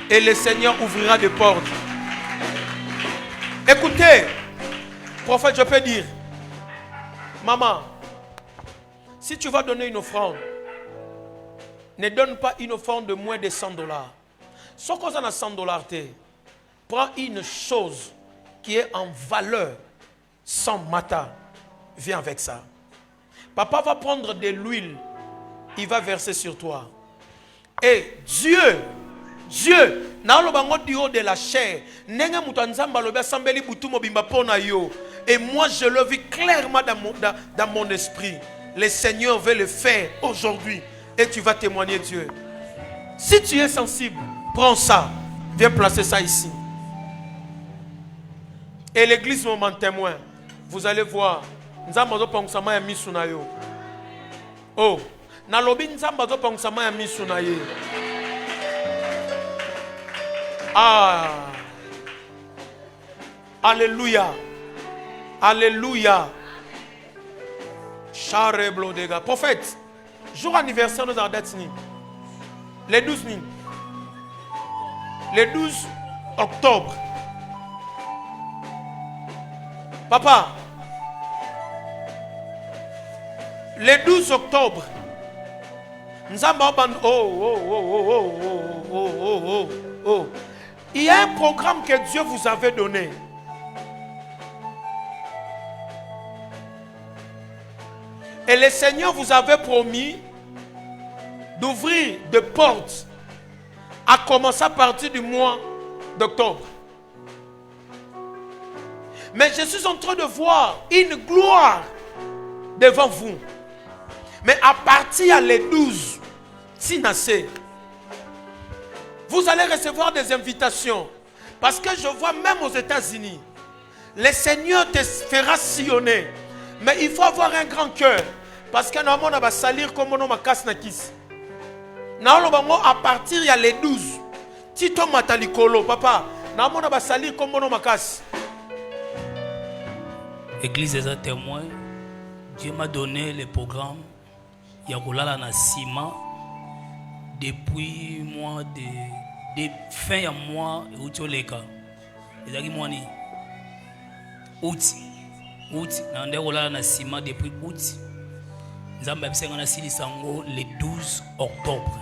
Et le Seigneur ouvrira des portes. Écoutez, prophète, je peux dire, maman, si tu vas donner une offrande, ne donne pas une offrande de moins de $100. Ce qu'on a $100, prends une chose qui est en valeur, sans matin. Viens avec ça. Papa va prendre de l'huile, il va verser sur toi. Et Dieu, na lo bango dio de la chair, nenga mutanzamba lo basambeli butu mobimba pona yo. Et moi je le vis clairement dans mon esprit. Le Seigneur veut le faire aujourd'hui et tu vas témoigner Dieu. Si tu es sensible, prends ça, viens placer ça ici. Et l'église m'en témoin. Vous allez voir, nzamba zo pangsama ya misu na yo. Oh, na lobi nzamba zo pangsama ya misu na ye. Ah, alléluia, alléluia. Chareblo dega. Prophète, jour anniversaire nous avons les 12 000. Le 12 octobre. Papa, le 12 octobre, nous avons... Oh. Il y a un programme que Dieu vous avait donné. Et le Seigneur vous avait promis d'ouvrir des portes à commencer à partir du mois d'octobre. Mais je suis en train de voir une gloire devant vous. Mais à partir des 12, Sinasé, vous allez recevoir des invitations. Parce que je vois même aux États-Unis, le Seigneur te fera sillonner. Mais il faut avoir un grand cœur. Parce que nous allons salir comme on a casse na kiss. Nous allons à partir il y a les 12. Tito matalikolo, papa. Nous allons salir comme on a casse. Église des témoins, Dieu m'a donné le programme. Il y a Golala na Sima depuis mois de fin ya mois août oleka. Ezaki mois ni août na ndeko Golala na Sima depuis août. Nzamba bisenga na silisango le 12 octobre.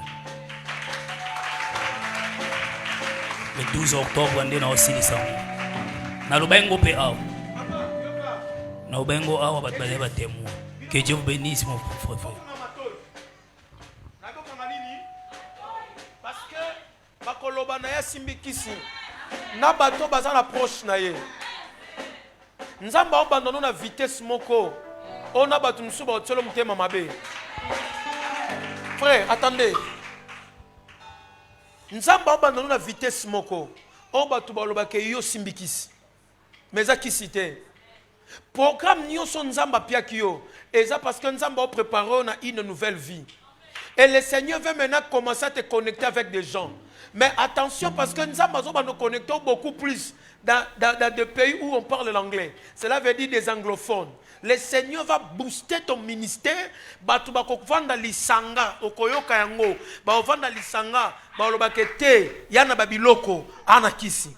Le 12 octobre ndé na osilisango. Na lobengo pe awa. Na lobengo awa batbale ba témoin. Que Dieu vous bénisse mon frère. Parce que bakoloba na ya simbikisi na bato baza na proche na ye. Nzamba obandona na vitesse moko. On a battu nous ba tselo mutema mabe. Frère, attendez. Nzamba obandona na vitesse moko. On batu baloba ke yo simbikisi. Mais za kisite. Programme nyonso nzamba piaki yo. Et ça parce que nzamba a préparé une nouvelle vie. Et le Seigneur veut maintenant commencer à te connecter avec des gens. Mais attention parce que nous va nous connecter beaucoup plus dans des pays où on parle l'anglais. Cela veut dire des anglophones. Le Seigneur va booster ton ministère. Batu bakokvanda lisanga okoyoka yango. Ba ovanda lisanga ba olobakete yana babiloko anakisi.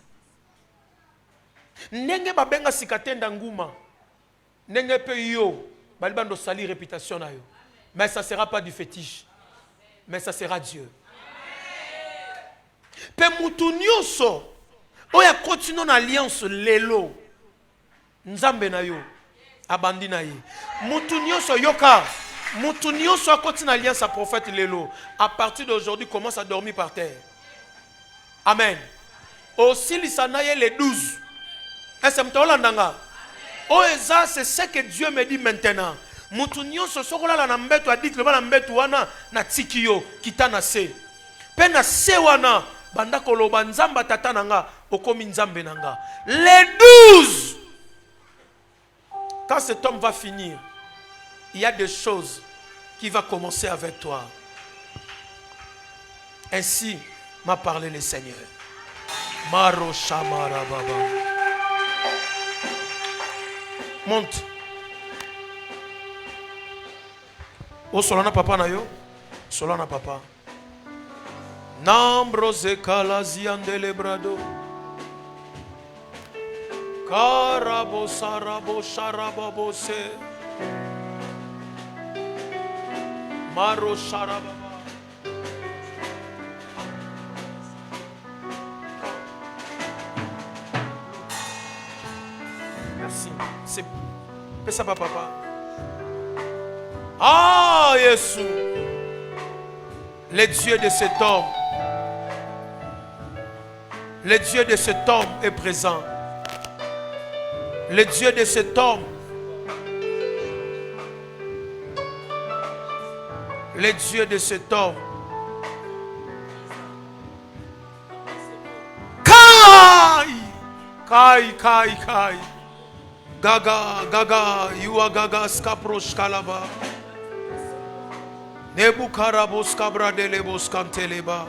Nenge babenga sikatenda nguma. Nenge pe yo balibando sali réputation na yo. Mais ça ne sera pas du fétiche. Mais ça sera Dieu. Pe mutu nyonso oya continue en alliance lelo Nzambe na yo abandi na ye. Mutu nyonso yoka. Mutu nyonso akoti na alliance à prophète lelo. À partir d'aujourd'hui commence à dormir par terre. Amen. Aussi lisanaye les 12. Est-ce que mtaolandanga? Oh eza, c'est ce que Dieu me dit maintenant. Mutu nyonso sokola la nambeto a dit le bana mbeto wana na tikiyo kitana se. Pe na se wana banda koloba nzamba tata nanga okomi nzambe nanga. Les 12. Quand cet homme va finir, il y a des choses qui vont commencer avec toi. Ainsi m'a parlé le Seigneur. Maro Shamara Baba. Monte. Oh, Solana papa na yo. Solana papa. Nambrose kalaziandele brado. Karabo sarabo sharababo se. Maro sharababa. Merci. C'est ça papa. Ah Jésus. Le Dieu de cet homme. Le Dieu de cet homme est présent. Le Dieu de cet homme. Le Dieu de cet homme. Kai. Gaga, you are Gaga Skapros Kalaba. Nebukarabos Kabra delebos Kanteleba.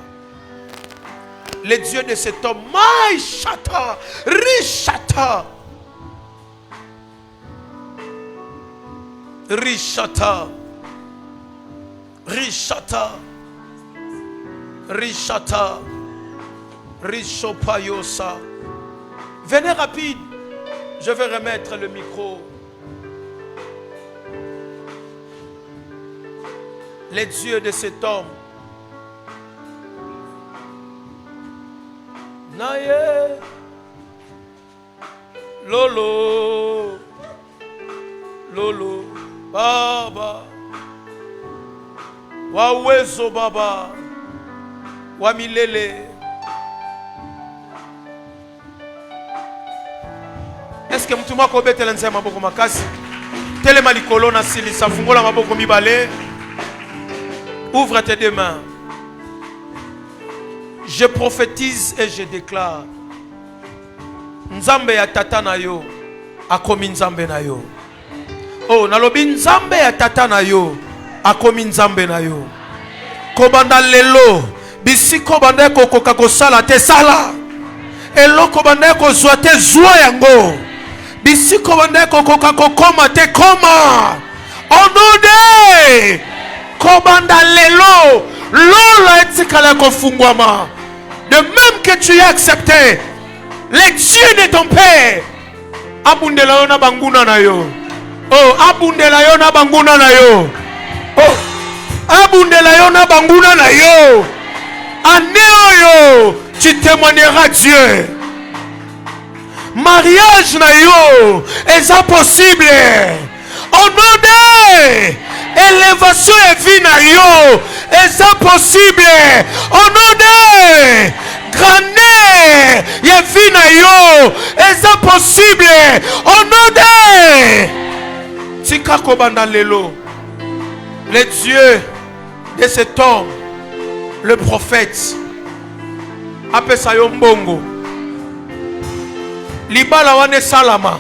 Le Dieu de cet homme, Maïchata, Richata. Richata. Richopayosa. Venez rapide. Je vais remettre le micro. Les dieux de cet homme. Naye. Lolo. Baba. Wawezo Baba. Wamilele. Est-ce que mtu mwako betela nzema maboko makasi? Telema likolo na silisa fungola maboko mibale. Ouvre tes deux mains. Je prophétise et je déclare. Nzambe ya tata na yo akomi nzambe na yo. Oh, nalobi nzambe ya tata na yo akomi nzambe na yo. Kobanda lelo bisiko banda kokoka kosala te sala. Eloko banda kozwa te zwa yango. Bisiko banda kokoka kokoma te koma. Onode kobanda lelo lola etikala kofungwama. De même que tu as accepté les dieux de ton père. Abundela yo na banguna na yo. Oh, abundela yo na banguna na yo. Oh, abundela yo na banguna na yo. Anéo, tu témoigneras Dieu. Mariage na yo est impossible. Au nom de élévation et vie na yo est impossible. Au nom de grandeur et vie na yo est impossible. Au nom de Tika Kobanda Lelo, le Dieu de cet homme, le prophète, appelle ça Yombongo. Libala wane salama.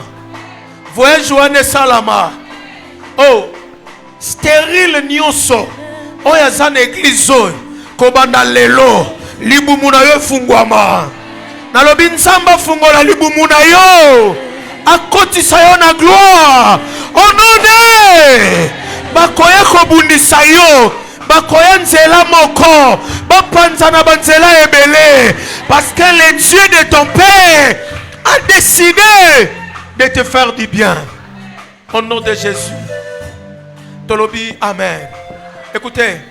Voyage wane salama. Oh, stérile nyonso. Oh, yazane église. Kobanda lelo. Libumuna yo fungwama. Nalobi nzamba fungola libumuna yo. Akotisa yo na gloire. Au nom de bakoya kobundisa yo. Bakoya nzela moko. Bapanza na banzela ebele. Parce que le Dieu de ton père a décidé de te faire du bien. Au nom de Jésus. Tolobi, amen. Écoutez,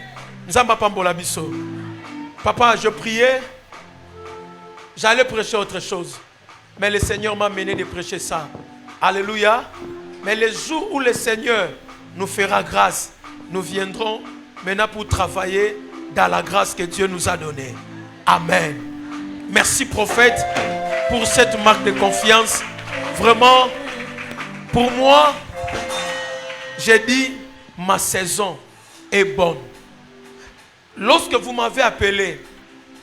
Nzamba Pambola Biso. Papa, je priais. J'allais prêcher autre chose. Mais le Seigneur m'a mené de prêcher ça. Alléluia. Mais les jours où le Seigneur nous fera grâce, nous viendrons maintenant pour travailler dans la grâce que Dieu nous a donnée. Amen. Merci prophète pour cette marque de confiance. Vraiment, pour moi, j'ai dit, ma saison est bonne. Lorsque vous m'avez appelé,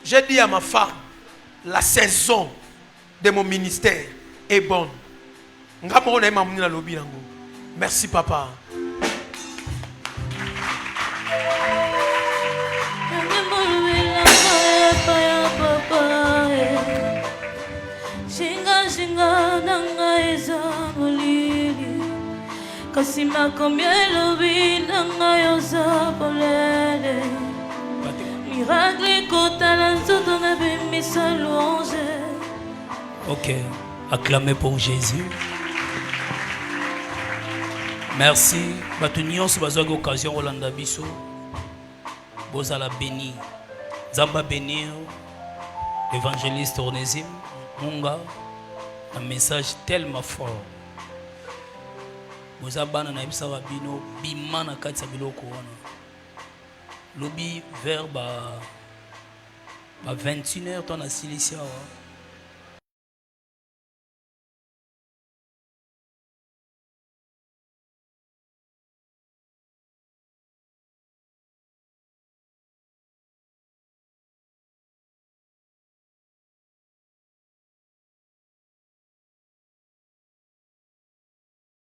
j'ai dit à ma femme, la saison de mon ministère est bonne. Merci papa. Ok, acclamez pour Jésus. Merci. Batunion se bazwa occasion Rolanda biso. Bozala béni. Zamba bénir. Évangéliste Onésime Munga. Un message tellement fort. Bozabana na ibisa babino bimana kati biloko wana. Lobi vers 21h ton a Cilicia.